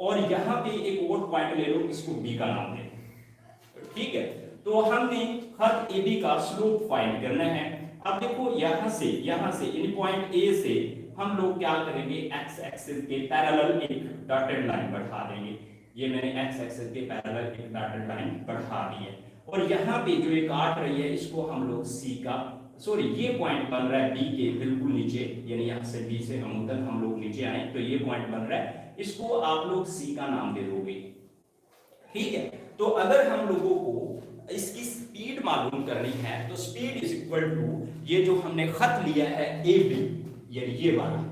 और यहाँ पे एक और पॉइंट ले लो, इसको बी का नाम दे दो। ठीक है, तो हमने खत ए बी का स्लोप फाइंड करना है। अब देखो यहाँ से इन पॉइंट ए से हम लोग क्या करेंगे, एक्स एक्सिस के पैरेलल एक डॉटेड लाइन बढ़ा देंगे। ये मैंने एक्स एक्सिस के पैरेलल एक डॉटेड लाइन बढ़ा दी है, और यहाँ पे जो ये काट रही है इसको हम लोग सी का, सॉरी ये पॉइंट बन रहा है बी के बिल्कुल नीचे, यानी यहाँ से बी से हम लोग नीचे आए तो ये पॉइंट बन रहा है, इसको आप लोग सी का नाम दे दोगे। ठीक है, तो अगर हम लोगों को इसकी स्पीड मालूम करनी है तो स्पीड इज इक्वल टू ये जो हमने खत लिया है ए बी, यानी ये वाला,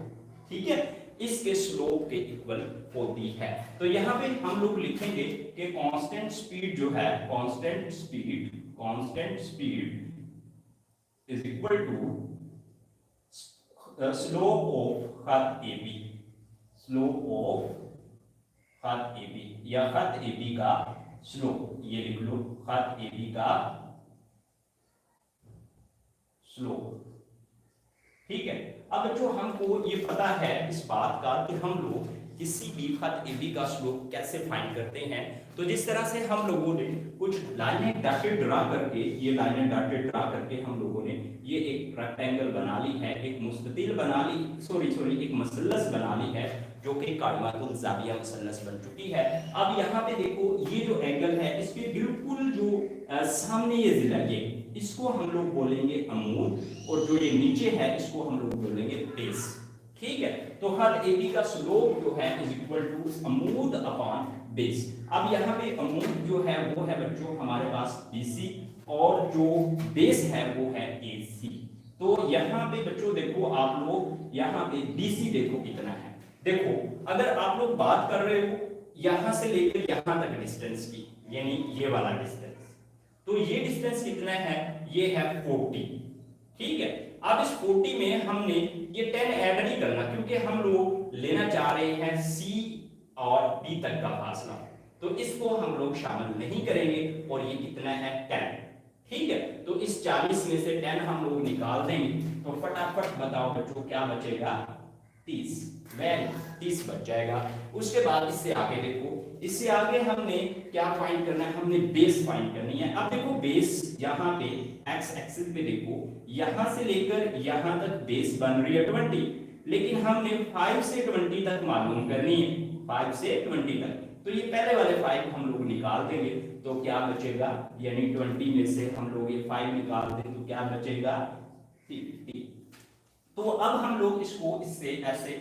ठीक है, इसके स्लोप के इक्वल होती है। तो यहाँ पे हम लोग लिखेंगे कि कांस्टेंट स्पीड जो है, constant speed is equal to slope of खत AB, slope of खत AB, या खत AB का स्लोप, ये लिख लो, खत AB का स्लो। ठीक है, अब बच्चों हमको ये पता है इस बात का कि हम लोग किसी भी खत AB का स्लोप कैसे फाइंड करते हैं। तो जिस तरह से हम लोगों ने कुछ लाइनें डॉटेड ड्रा करके, ये लाइनें डॉटेड ड्रा करके हम लोगों ने ये एक रेक्टेंगल बना ली है, एक मुस्ततिल बना ली, एक मसलस बना ली है, जो कि कायमातुल ज़ाविया मसलस बन चुकी है। अब यहाँ पे देखो ये जो एंगल है इसके बिल्कुल जो सामने ये जिला, ये इसको हम लोग बोलेंगे अमूद, और जो ये नीचे है इसको हम लोग बोलेंगे बेस। ठीक है, तो हर AB का स्लोप जो है इज इक्वल टू अमूद अपॉन बेस। अब यहाँ पे अमूद जो है वो है बच्चों हमारे पास BC, और जो बेस है वो है AC। तो यहाँ पे बच्चों देखो आप लोग यहाँ पे BC देखो कितना है। देखो अगर आप लोग बात कर रहे हो यहाँ से लेकर यहाँ तक डिस्टेंस की, यानी ये वाला डिस्टेंस, तो ये डिस्टेंस कितना है, ये है 40। ठीक है, अब इस 40 में हमने ये 10 ऐड नहीं करना, क्योंकि हम लोग लेना चाह रहे हैं C और B तक का फासला, तो इसको हम लोग शामिल नहीं करेंगे, और ये कितना है 10। ठीक है, तो इस 40 में से 10 हम लोग निकाल देंगे, तो फटाफट बताओ बच्चों क्या बचेगा, 30। 30 बच जाएगा। उसके बाद इससे आगे देखो, इससे आगे हमने क्या फाइंड करना है, हमने बेस फाइंड करनी है। अब देखो बेस यहाँ पे एक्स एक्सिस पे देखो, यहाँ से लेकर यहाँ तक बेस बन रही है 20, लेकिन हमने 5 से 20 तक मालूम करनी है, 5 से 20 तक। तो ये पहले वाले 5 हम लोग निकाल देंगे, तो क्या बचेगा, यानी 20 में से हम लोग ये 5 निकाल दें तो क्या बचेगा 50। तो अब हम लोग इसको इससे ऐसे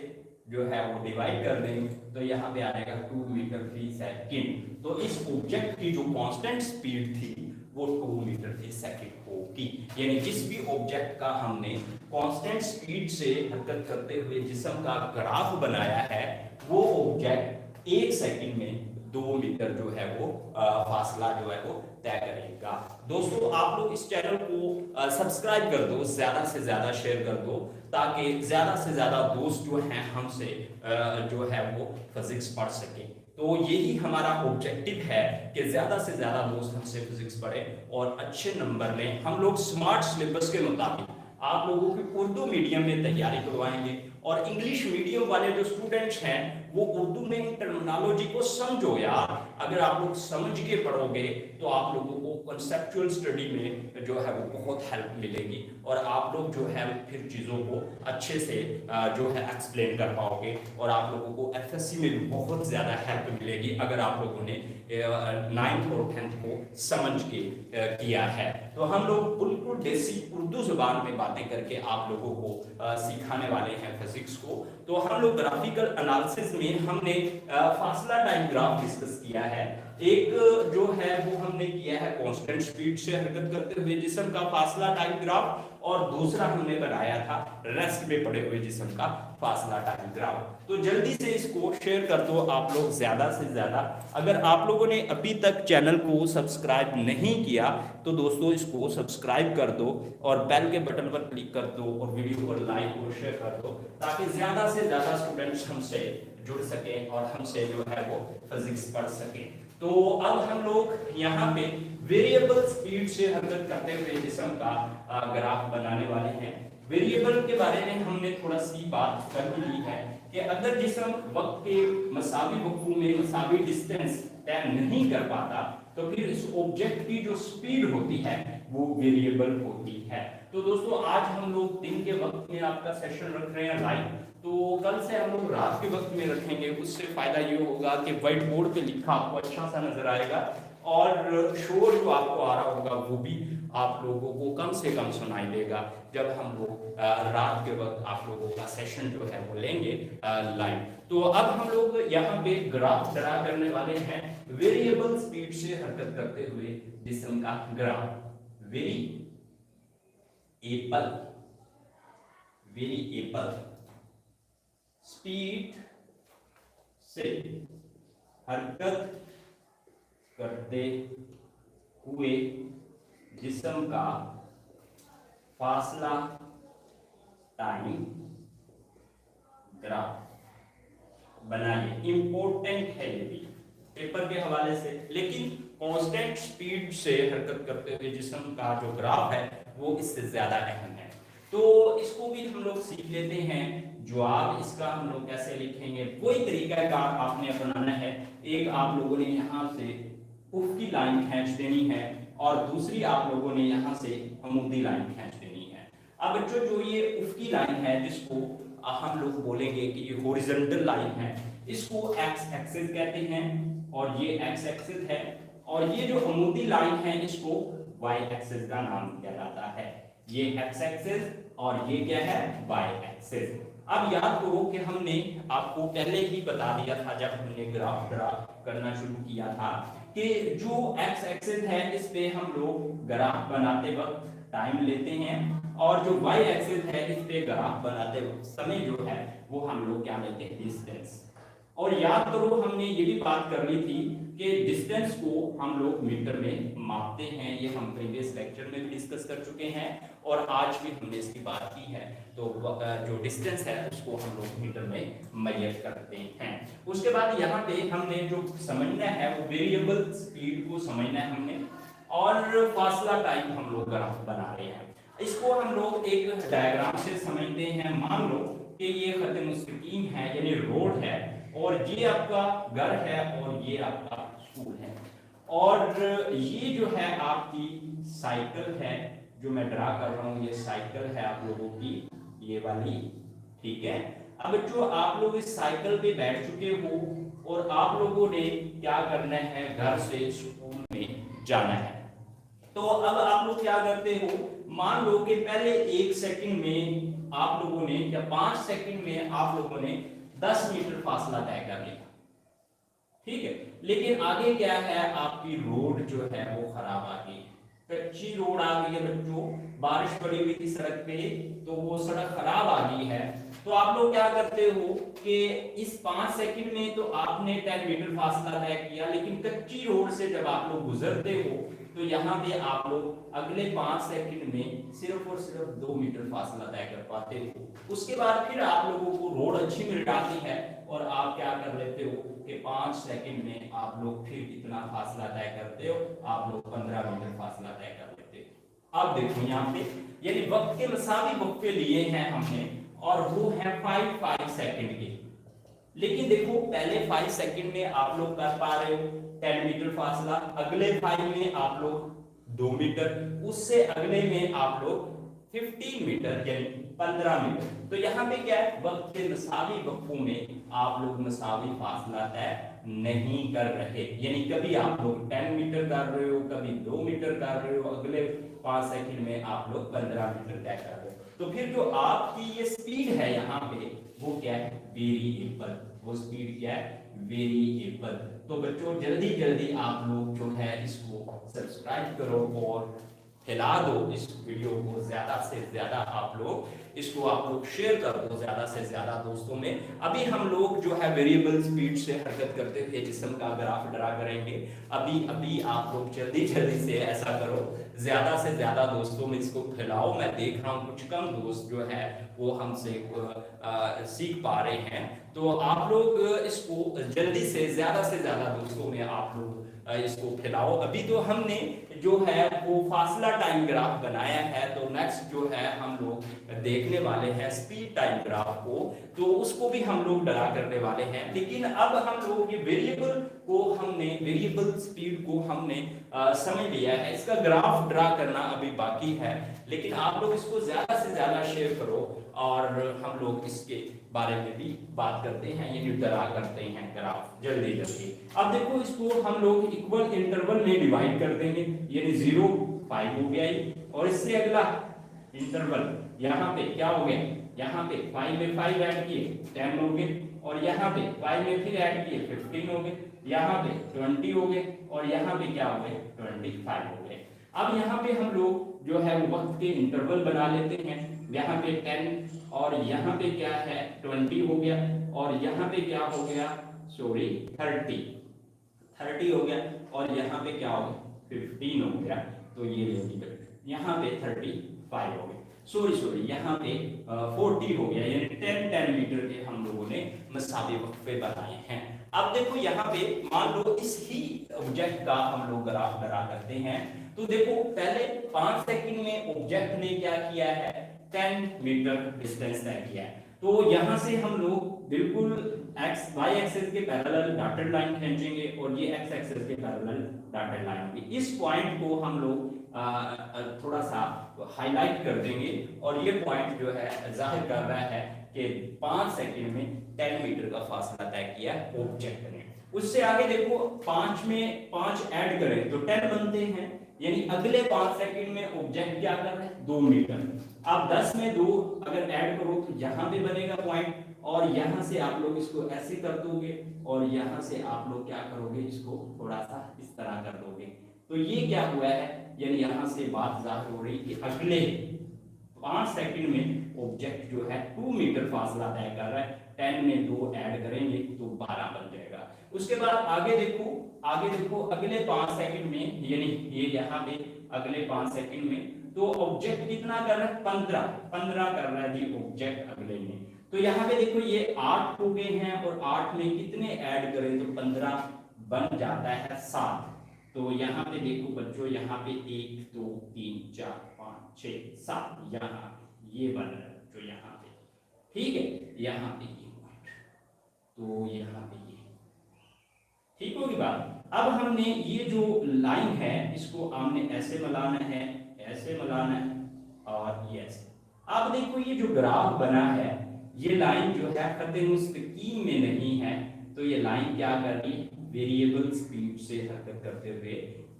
जो है वो डिवाइड कर देंगे, तो यहाँ पे आएगा 2 मीटर फी सेकेंड। तो इस ऑब्जेक्ट की जो कांस्टेंट स्पीड थी वो 2 मीटर फी सेकेंड होगी, यानी जिस भी ऑब्जेक्ट का हमने कांस्टेंट स्पीड से हरकत करते हुए जिस्म का ग्राफ बनाया है, वो ऑब्जेक्ट 1 सेकंड में 2 मीटर जो है वो फासला जो है वो तय करेगा। दोस्तों आप लोग इस चैनल को सब्सक्राइब कर दो, ज्यादा से ज्यादा शेयर कर दो, ताकि ज्यादा से ज्यादा दोस्त जो हैं हमसे जो है वो फिजिक्स पढ़ सके। तो यही हमारा ऑब्जेक्टिव है कि ज्यादा से ज्यादा दोस्त हमसे फिजिक्स पढ़े और अच्छे नंबर लें। हम लोग स्मार्ट सिलेबस के मुताबिक आप लोगों की उर्दू मीडियम में तैयारी करवाएंगे, और इंग्लिश मीडियम वाले जो स्टूडेंट्स हैं वो उर्दू में टर्मिनोलॉजी को समझो यार। अगर आप लोग समझ के पढ़ोगे तो आप लोगों को कंसेप्चुअल स्टडी में जो है वो बहुत हेल्प मिलेगी, और आप लोग जो है फिर चीज़ों को अच्छे से जो है एक्सप्लेन कर पाओगे, और आप लोगों को FSC में भी बहुत ज़्यादा हेल्प मिलेगी अगर आप लोगों ने 9th और 10th को समझ के किया है। तो हम लोग बिल्कुल देसी उर्दू जुबान में बातें करके आप लोगों को सिखाने वाले हैं फिजिक्स को। तो हम लोग ग्राफिकल एनालिसिस में हमने फासला टाइम ग्राफ डिस्कस किया है। एक जो है वो हमने किया है कांस्टेंट स्पीड से हरकत करते हुए जिस्म का फासला टाइम ग्राफ, और दूसरा हमने बनाया था रेस्ट में पड़े हुए जिस्म का फासला टाइम ग्राफ। तो जल्दी से इसको शेयर कर दो आप लोग ज्यादा से ज्यादा। अगर आप लोगों ने अभी तक चैनल को सब्सक्राइब नहीं किया तो दोस्तों इसको सब्सक्राइब कर दो, और बेल के बटन पर क्लिक कर दो, और वीडियो को लाइक और शेयर कर दो, ताकि ज्यादा से ज्यादा स्टूडेंट्स हमसे जुड़ सके और हमसे जो है वो फिजिक्स पढ़ सके। तो अब हम लोग यहाँ पे वेरिएबल स्पीड से हरकत करते हुए जिस्म का ग्राफ बनाने वाले हैं। वेरिएबल के बारे में हमने थोड़ा सी बात कर ली है कि अगर जिस्म वक्त के मसावी वक्फों में मसावी डिस्टेंस तय नहीं कर पाता तो फिर इस ऑब्जेक्ट की जो स्पीड होती है वो वेरिएबल होती है। तो दोस्तों आज हम लोग दिन के वक्त में आपका सेशन रख रहे हैं लाइव, तो कल से हम लोग रात के वक्त में रखेंगे। उससे फायदा ये होगा कि व्हाइट बोर्ड पे लिखा आपको अच्छा सा नजर आएगा, और शोर जो आपको आ रहा होगा वो भी आप लोगों को कम से कम सुनाई देगा जब हम लोग रात के वक्त आप लोगों का सेशन जो है वो लेंगे लाइव। तो अब हम लोग यहाँ पे ग्राफ ड्रा करने वाले हैं वेरिएबल स्पीड से हरकत करते हुए जिस्म का ग्राफ। वेरिएबल स्पीड से हरकत करते हुए जिस्म का फासला टाइम ग्राफ बनाइए। इंपॉर्टेंट है ये भी पेपर के हवाले से, लेकिन कांस्टेंट स्पीड से हरकत करते हुए जिस्म का जो ग्राफ है वो इससे ज्यादा अहम है। तो इसको भी हम लोग सीख लेते हैं। जवाब इसका हम लोग कैसे लिखेंगे, वही तरीका का आपने अपनाना है। एक आप लोगों ने यहाँ से उफ की लाइन खींच देनी है और दूसरी आप लोगों ने यहाँ से अमूदी लाइन खींच देनी है। अब बच्चों जो ये उफ की लाइन है जिसको हम लोग बोलेंगे कि ये हॉरिजॉन्टल लाइन है, इसको एक्स एक्सिस कहते हैं और ये एक्स एक्सिस है, और ये जो अमूदी लाइन है इसको वाई एक्सिस का नाम दिया जाता है। ये एक्स एक्सिस और ये क्या है, वाई एक्सिस। अब याद करो कि हमने आपको पहले ही बता दिया था जब हमने ग्राफ ड्रा करना शुरू किया था कि जो एक्स एक्सिस है इस पे हम लोग ग्राफ बनाते वक्त टाइम लेते हैं, और जो वाई एक्सिस है इस पे ग्राफ बनाते वक्त समय जो है वो हम लोग क्या लेते हैं, डिस्टेंस। और याद करो हमने ये भी बात कर ली थी कि डिस्टेंस को हम लोग मीटर में मापते हैं, ये हम प्रीवियस लेक्चर में भी डिस्कस कर चुके हैं और आज भी हमने इसकी बात की है। तो जो डिस्टेंस है उसको हम लोग मीटर में मेजर करते हैं। उसके बाद यहाँ पे हमने जो समझना है वो वेरिएबल स्पीड को समझना है हमने, और फासला टाइम हम लोग ग्राफ बना रहे हैं। इसको हम लोग एक डायग्राम से समझते हैं। मान लो कि ये खत मुस्तकीम है यानी रोड है, और ये आपका घर है और ये आपका स्कूल है, और ये जो है आपकी साइकिल है जो मैं ड्रा कर रहा हूँ, ये साइकिल है आप लोगों की ये वाली, ठीक है। अब जो आप लोग इस साइकिल पे बैठ चुके हो और आप लोगों ने क्या करना है, घर से स्कूल में जाना है। तो अब आप लोग क्या करते हो, मान लो कि पहले 1 सेकंड में आप लोगों ने या 5 सेकंड में आप लोगों ने 10 मीटर फासला तय कर लिया, ठीक है। लेकिन आगे क्या है, आपकी रोड जो है वो खराब आ गई, कच्ची रोड आ गई है बच्चों, बारिश पड़ी हुई थी सड़क पे तो वो सड़क खराब आ गई है। तो आप लोग क्या करते हो कि इस 5 सेकंड में तो आपने 10 मीटर फासला तय किया, लेकिन कच्ची रोड से जब आप लोग गुजरते हो तो यहाँ पे आप लोग अगले 5 सेकंड में सिर्फ और सिर्फ 2 मीटर फासला तय कर पाते हो। उसके बाद फिर आप लोगों को रोड अच्छी मिल जाती है और आप क्या कर लेते हो कि 5 सेकंड में आप लोग फिर कितना फासला तय करते हो, आप लोग 15 मीटर फासला तय कर लेते हो। अब देखो यहाँ पे यानी वक्त के मसावी वक्फे लिए हैं हमने, और वो है 5 सेकंड के। लेकिन देखो पहले 5 सेकंड में आप लोग कर पा रहे हो 10 मीटर फासला, अगले 5 में आप लोग 2 मीटर, उससे अगले में आप लोग 15 मीटर यानी 15 मीटर। तो यहाँ पे क्या है, वक्त के मसावी वक्फों में आप लोग मसावी फासला तय नहीं कर रहे, यानी कभी आप लोग 10 मीटर कर रहे हो, कभी 2 मीटर कर रहे हो, अगले 5 सेकंड में आप लोग 15 मीटर तय कर रहे हो। तो फिर जो आपकी ये स्पीड है यहाँ पे वो क्या है, वेरिएबल। वो स्पीड क्या है, वेरिएबल। तो बच्चों जल्दी जल्दी आप लोग जो है इसको सब्सक्राइब करो और फैला दो इस वीडियो को, ज्यादा से ज्यादा आप लोग इसको आप लोग शेयर कर दो ज्यादा से ज्यादा दोस्तों में। अभी हम लोग जो है वेरिएबल स्पीड से हरकत करते हुए जिस्म का ग्राफ ड्रा करेंगे। अभी अभी आप लोग जल्दी जल्दी से ऐसा करो, ज्यादा से ज्यादा दोस्तों में इसको फैलाओ। मैं देख रहा हूँ कुछ कम दोस्त जो है वो हमसे सीख पा रहे हैं, तो आप लोग इसको जल्दी से ज्यादा दोस्तों में आप लोग इसको फैलाओ। अभी तो हमने जो है वो फासला टाइम ग्राफ बनाया है, तो नेक्स्ट जो है हम लोग देखने वाले हैं स्पीड टाइम ग्राफ को, तो उसको भी हम लोग ड्रा करने वाले हैं। लेकिन अब हम लोग ये वेरिएबल को हमने, वेरिएबल स्पीड को हमने समझ लिया है, इसका ग्राफ ड्रा करना अभी बाकी है। लेकिन आप लोग इसको ज्यादा से ज्यादा शेयर करो और हम लोग इसके बारे में भी बात करते हैं, ये ड्रा करते हैं ग्राफ जल्दी जल्दी। अब देखो इसको हम लोग इक्वल इंटरवल में डिवाइड कर देंगे, यानी 0 5 हो गया ये, और इससे अगला इंटरवल यहाँ पे क्या हो गया, यहाँ पे 5 में 5 ऐड किए 10 हो गए, और यहाँ पे 5 में फिर ऐड किए 15 हो गए, यहाँ पे 20 हो गए, और यहाँ पे क्या हो गए 25 हो गए। अब यहाँ पे हम लोग जो है वक्त के इंटरवल बना लेते हैं, यहाँ पे 10 और यहाँ पे क्या है 20 हो गया, और यहाँ पे क्या हो गया, सॉरी 30 हो गया, और यहाँ पे क्या हो गया 15 हो गया। तो ये ले यहाँ पे 35 हो गया, सॉरी यहाँ पे 40 हो गया, यानी 10 मीटर के हम लोगों ने मसावी वक्फे बनाए हैं। अब देखो यहाँ पे मान लो इस ही ऑब्जेक्ट का हम लोग ग्राफ ड्रा करते हैं। तो देखो पहले 5 सेकंड में ऑब्जेक्ट ने क्या किया है, 10 मीटर डिस्टेंस तय किया है। तो यहां से हम लोग बिल्कुल एक्स वाई एक्सिस के पैरेलल डॉटेड लाइन खींचेंगे और ये एक्स एक्सिस के पैरेलल डॉटेड लाइन होगी। इस पॉइंट को हम लोग थोड़ा सा हाईलाइट कर देंगे और ये पॉइंट जो है जाहिर कर रहा है कि 5 सेकंड में 10 मीटर का फासला तय किया ऑब्जेक्ट ने। उससे आगे देखो 5 में 5 ऐड करें तो 10 बनते हैं, यानी अगले 5 सेकंड में ऑब्जेक्ट क्या कर रहा है, 2 मीटर। अब 10 में 2 अगर ऐड करो तो यहां पे बनेगा पॉइंट और यहां से आप लोग इसको ऐसे कर दोगे और यहां से आप लोग क्या करोगे, इसको थोड़ा सा इस तरह कर दोगे। तो ये क्या हुआ है, यानी यहां से बात जाहिर हो रही कि अगले 5 सेकंड में ऑब्जेक्ट जो है 2 मीटर फासला तय कर रहा है। 10 में 2 ऐड करेंगे तो 12 बन जाएगा। उसके बाद आगे देखो अगले 5 सेकंड में, यानी ये यहाँ पे अगले 5 सेकंड में तो ऑब्जेक्ट कितना कर रहा है, 15 कर रहा है जी ऑब्जेक्ट अगले में। तो यहाँ पे देखो ये 8 हो गए हैं और 8 में कितने ऐड करें तो 15 बन जाता है 7। तो यहाँ पे देखो बच्चों, यहाँ पे 1 2 3 4 5 6 7 यहाँ ये बन रहा है जो यहाँ पे, ठीक है, यहाँ पे ये पॉइंट, तो यहाँ पे ये ठीक होगी बात। अब हमने ये जो लाइन है इसको हमने ऐसे मिलाना है, ऐसे मिलाना है और ये ऐसे। अब देखो ये जो ग्राफ बना है ये लाइन जो है खत्ते मुस्तकीम में नहीं है, तो ये लाइन क्या कर रही है, वेरिएबल स्पीड से हरकत करते हुए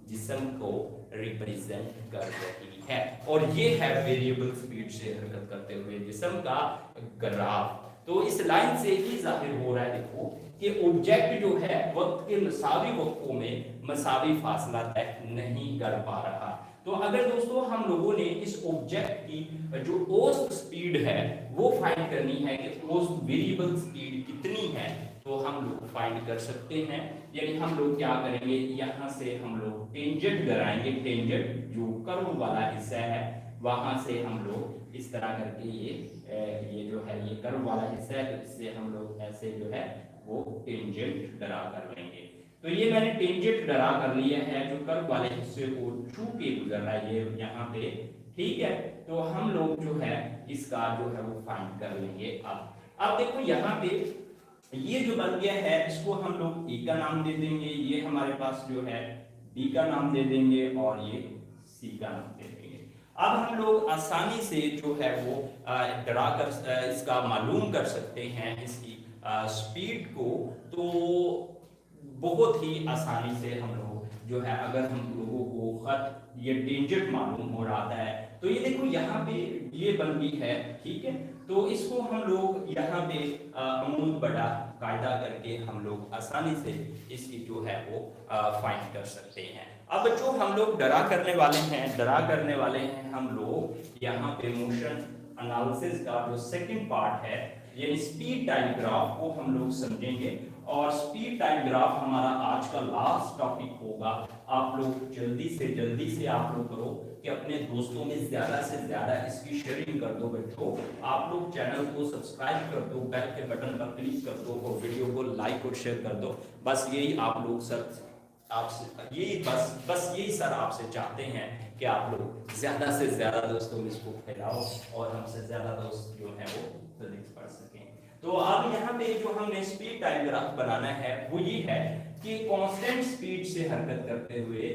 जिस्म को रिप्रेजेंट कर रही है। और ये है वेरिएबल स्पीड से हरकत करते हुए जिस्म का ग्राफ। तो इस लाइन से ही जाहिर हो रहा है देखो कि ऑब्जेक्ट जो है वक्त के मसावी वक्तों में मसावी फासला तय नहीं कर पा रहा। तो अगर दोस्तों हम लोगों ने इस ऑब्जेक्ट की जो औसत स्पीड है वो फाइंड करनी है कि औसत वेरिएबल स्पीड कितनी है, तो हम लोग फाइंड कर सकते हैं। यानी हम लोग क्या करेंगे, यहाँ से हम लोग टेंजेंट कराएंगे, टेंजेंट जो कर्व वाला हिस्सा है वहां से हम लोग इस तरह करके ये जो है ये कर्व वाला हिस्सा है, तो इससे हम लोग ऐसे जो है वो टेंजेंट ड्रा कर लेंगे। तो ये मैंने टेंजेंट ड्रा कर लिया है जो कर्व वाले हिस्से को छू के गुजर रहा है ये यहाँ पे, ठीक है। तो हम लोग जो है इसका जो है वो फाइंड कर लेंगे। अब देखो यहाँ पे ये जो बन गया है इसको हम लोग ए का नाम दे देंगे, ये हमारे पास जो है बी का नाम दे देंगे और ये सी का नाम दे देंगे। अब हम लोग आसानी से जो है वो ड्रा कर इसका मालूम कर सकते हैं इसकी स्पीड को। तो बहुत ही आसानी से हम लोग जो है अगर हम लोगों को खत ये टेंजेंट मालूम हो रहा है तो ये देखो यहाँ पे ये बन गई है, ठीक है। तो इसको हम लोग यहाँ पे अमूद बड़ा कायदा करके हम लोग आसानी से इसकी जो है वो फाइंड कर सकते हैं। अब जो हम लोग ड्रा करने वाले हैं हम लोग यहाँ पे मोशन एनालिसिस का जो सेकंड पार्ट है यानी स्पीड टाइम ग्राफ को हम लोग समझेंगे। और स्पीड टाइम ग्राफ हमारा आज का लास्ट टॉपिक होगा। आप लोग जल्दी से आप लोग करो कि अपने दोस्तों में ज्यादा से ज्यादा इसकी शेयरिंग कर दो बच्चों। आप लोग चैनल को सब्सक्राइब कर दो, बेल के बटन पर क्लिक कर दो और वीडियो को लाइक और शेयर कर दो। बस यही आप लोग सर आपसे चाहते हैं कि आप लोग ज्यादा से ज्यादा दोस्तों में इसको फैलाओ और हमसे ज्यादा दोस्त जो है वो फिजिक्स पढ़ सकें। तो अब यहाँ पे जो हमने स्पीड टाइम ग्राफ बनाना है वो ये है कि कांस्टेंट स्पीड से हरकत करते हुए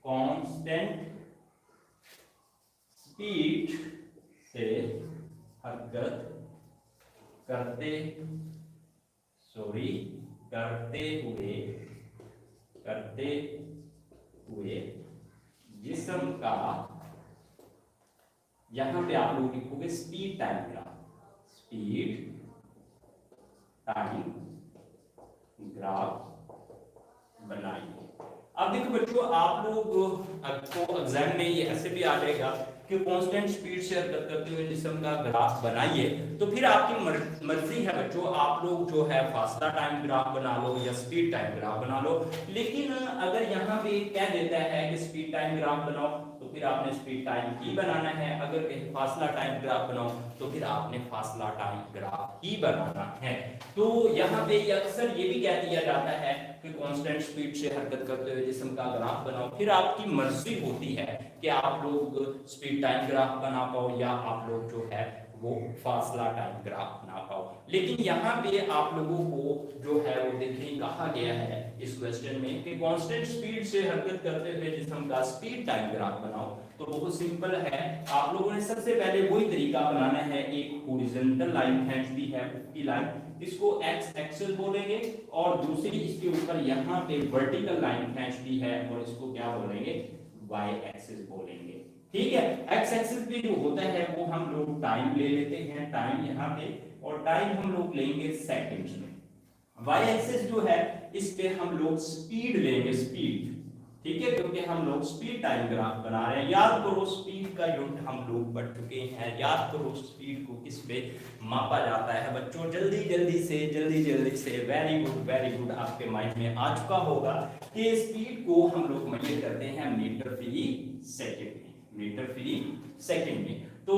कांस्टेंट स्पीड से हरकत करते हुए जिस्म का, यहां पे आप लोग लिखोगे speed time graph, speed time graph बनाइए। अब देखो बच्चों आप लोग को एग्जाम में ये ऐसे भी आ जाएगा कि कांस्टेंट स्पीड से हरकत करते हुए जिस्म का ग्राफ बनाइए। तो फिर आपकी मर्जी है बच्चों, आप लोग जो है फासला टाइम ग्राफ बना लो या स्पीड टाइम ग्राफ बना लो। लेकिन अगर यहाँ पे कह देता है कि स्पीड टाइम ग्राफ बनाओ तो फिर आपने स्पीड टाइम ही बनाना है। अगर कहता फासला टाइम ग्राफ बनाओ, तो फिर आपने फासला टाइम ग्राफ ही बनाना है। तो यहाँ पे अक्सर ये भी कह दिया जाता है कि कांस्टेंट स्पीड से हरकत करते हुए जिस्म का ग्राफ बनाओ, फिर आपकी मर्जी होती है कि आप लोग स्पीड टाइम ग्राफ बना पाओ या आप लोग जो है वो फासला टाइम ग्राफ बना पाओ। लेकिन यहाँ पे आप लोगों को जो है वो देखिए कहा गया है इस क्वेश्चन में कि कांस्टेंट स्पीड से हरकत करते हुए जिस्म का स्पीड टाइम ग्राफ बनाओ। तो बहुत सिंपल है, आप लोगों ने सबसे पहले वही तरीका बनाना है, एक हॉरिजॉन्टल लाइन खींच दी है, ऊपरी लाइन, इसको एक्स एक्सिस बोलेंगे, और दूसरी इसके ऊपर यहाँ पे वर्टिकल लाइन खींच दी है और इसको क्या बोलेंगे, वाई एक्सिस बोलेंगे। ठीक है, एक्स एक्सिस पे जो होता है वो हम लोग टाइम ले लेते हैं, टाइम यहाँ पे, और टाइम हम लोग लेंगे सेकंड्स में। वाई एक्सिस जो है इस पे हम लोग स्पीड लेंगे, स्पीड। ठीक है, क्योंकि हम लोग स्पीड टाइम ग्राफ बना रहे हैं। याद करो स्पीड का यूनिट हम लोग पढ़ चुके हैं, याद करो स्पीड को किस पे मापा जाता है बच्चों। जल्दी जल्दी से वेरी गुड आपके माइंड में आ चुका होगा कि स्पीड को हम लोग मेजर करते हैं मीटर फी सेकंड में, मीटर फी सेकंड में। तो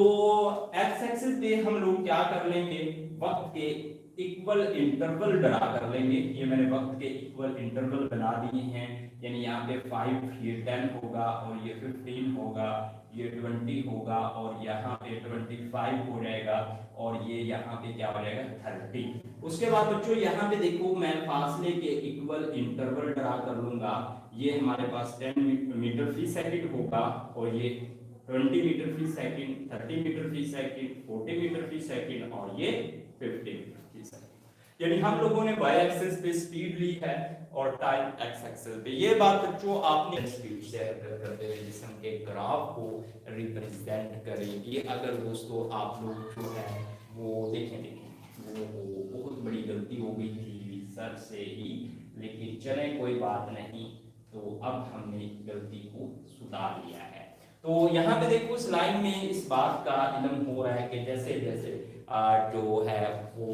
एक्स एक्सिस पे हम लोग क्या कर लेंगे, वक्त के इक्वल इंटरवल ड्रा कर लेंगे। ये मैंने वक्त के इक्वल इंटरवल बना दिए हैं, यानी यहाँ पे 5, ये 10 होगा, और ये 15 होगा, ये 20 होगा, और यहाँ पे 25 हो जाएगा, और ये यहाँ पे क्या हो जाएगा 30। उसके बाद बच्चों यहाँ पे देखो मैं फासले के इक्वल इंटरवल ड्रा कर लूंगा। ये हमारे पास 10 मीटर फी सेकंड होगा, और ये 20 मीटर फी सेकंड, 30 मीटर फी सेकंड, 40 मीटर फी सेकंड, और ये 50 मीटर फी सेकंड। यानी हम लोगों ने वाई एक्सिस पे स्पीड ली है और टाइम एक्स एक्सिस पे। ये बात बच्चों आपने स्पीड से करते हुए जिस्म के ग्राफ को रिप्रेजेंट करेंगे। अगर दोस्तों आप लोग जो है वो देखें वो बहुत बड़ी गलती हो गई थी सर से ही, लेकिन चले कोई बात नहीं, तो अब हमने गलती को सुधार लिया है। तो यहाँ पे देखो इस लाइन में इस बात का इल्म हो रहा है कि जैसे जैसे जो है वो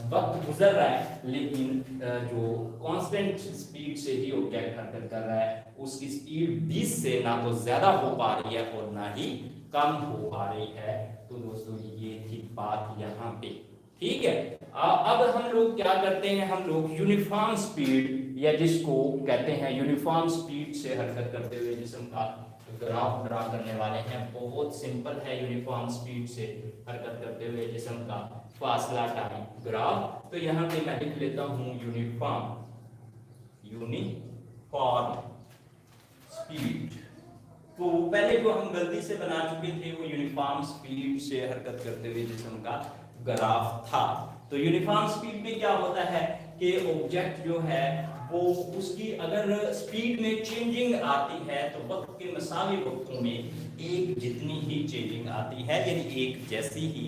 वक्त गुजर रहा है, लेकिन जो कांस्टेंट स्पीड से ही ऑब्जेक्ट हरकत कर रहा है, उसकी स्पीड 20 से ना तो ज्यादा हो पा रही है और ना ही कम हो पा रही है। तो दोस्तों ये थी बात यहाँ पे। ठीक है, अब हम लोग क्या करते हैं, हम लोग यूनिफॉर्म स्पीड या जिसको कहते हैं यूनिफॉर्म स्पीड से हरकत करते हुए जिस्म का ग्राफ ड्रा करने वाले हैं। बहुत सिंपल है, यूनिफॉर्म स्पीड से हरकत करते हुए जिस्म का फासला टाइम ग्राफ। तो यहाँ पे मैं लिख लेता हूँ यूनिफॉर्म स्पीड। तो पहले जो हम गलती से बना चुके थे वो यूनिफॉर्म स्पीड से हरकत करते हुए जिस्म का ग्राफ था। तो यूनिफॉर्म स्पीड में क्या होता है कि ऑब्जेक्ट जो है वो उसकी अगर स्पीड में चेंजिंग आती है तो वक्त के मसावी वक्तों में एक जितनी ही चेंजिंग आती है, यानी एक जैसी ही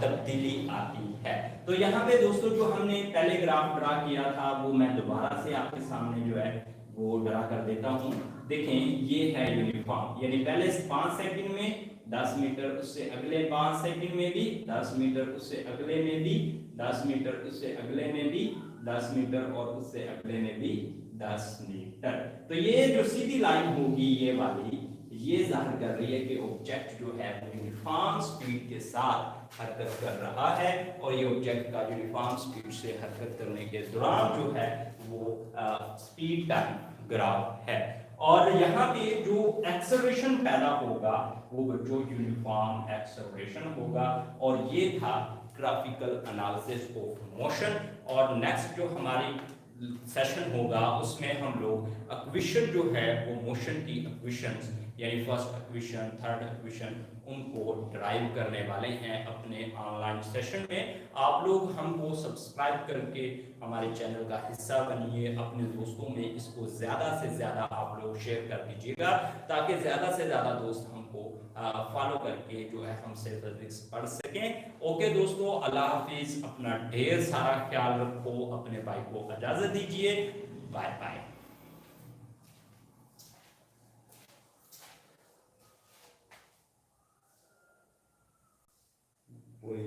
तब्दीली आती है। तो यहाँ पे दोस्तों जो हमने पहले ग्राफ ड्रा किया था वो मैं दोबारा से आपके सामने जो है वो ड्रा कर देता हूँ। देखें ये है यूनिफॉर्म, यानी पहले 5 सेकंड में 10 मीटर, उससे अगले 5 सेकंड में भी 10 मीटर, उससे अगले में भी 10 मीटर, उससे अगले में भी 10 मीटर, और उससे अगले में भी 10 मीटर। तो ये जो सीधी लाइन होगी ये वाली, ये जाहिर कर रही है कि ऑब्जेक्ट जो है वो यूनिफॉर्म स्पीड के साथ हरकत कर रहा है, और ये ऑब्जेक्ट का यूनिफॉर्म स्पीड से हरकत करने के दौरान जो है वो स्पीड टाइम ग्राफ है। और यहाँ पे जो एक्सेलरेशन पैदा होगा वो बच्चों यूनिफॉर्म एक्सेलरेशन होगा, और ये था ग्राफिकल एनालिसिस ऑफ मोशन। और नेक्स्ट जो हमारी सेशन होगा उसमें हम लोग इक्वेशन जो है वो मोशन की इक्वेशंस, यानी फर्स्ट इक्वेशन, थर्ड इक्वेशन, उनको ड्राइव करने वाले हैं अपने ऑनलाइन सेशन में। आप लोग हमको सब्सक्राइब करके हमारे चैनल का हिस्सा बनिए, अपने दोस्तों में इसको ज़्यादा से ज़्यादा आप लोग शेयर कर दीजिएगा, ताकि ज़्यादा से ज़्यादा दोस्त हमको फॉलो करके जो है हमसे फिजिक्स पढ़ सकें। ओके दोस्तों, अल्लाह हाफिज़, अपना ढेर सारा ख्याल रखो, अपने भाई को इजाज़त दीजिए, बाय बाय। कोई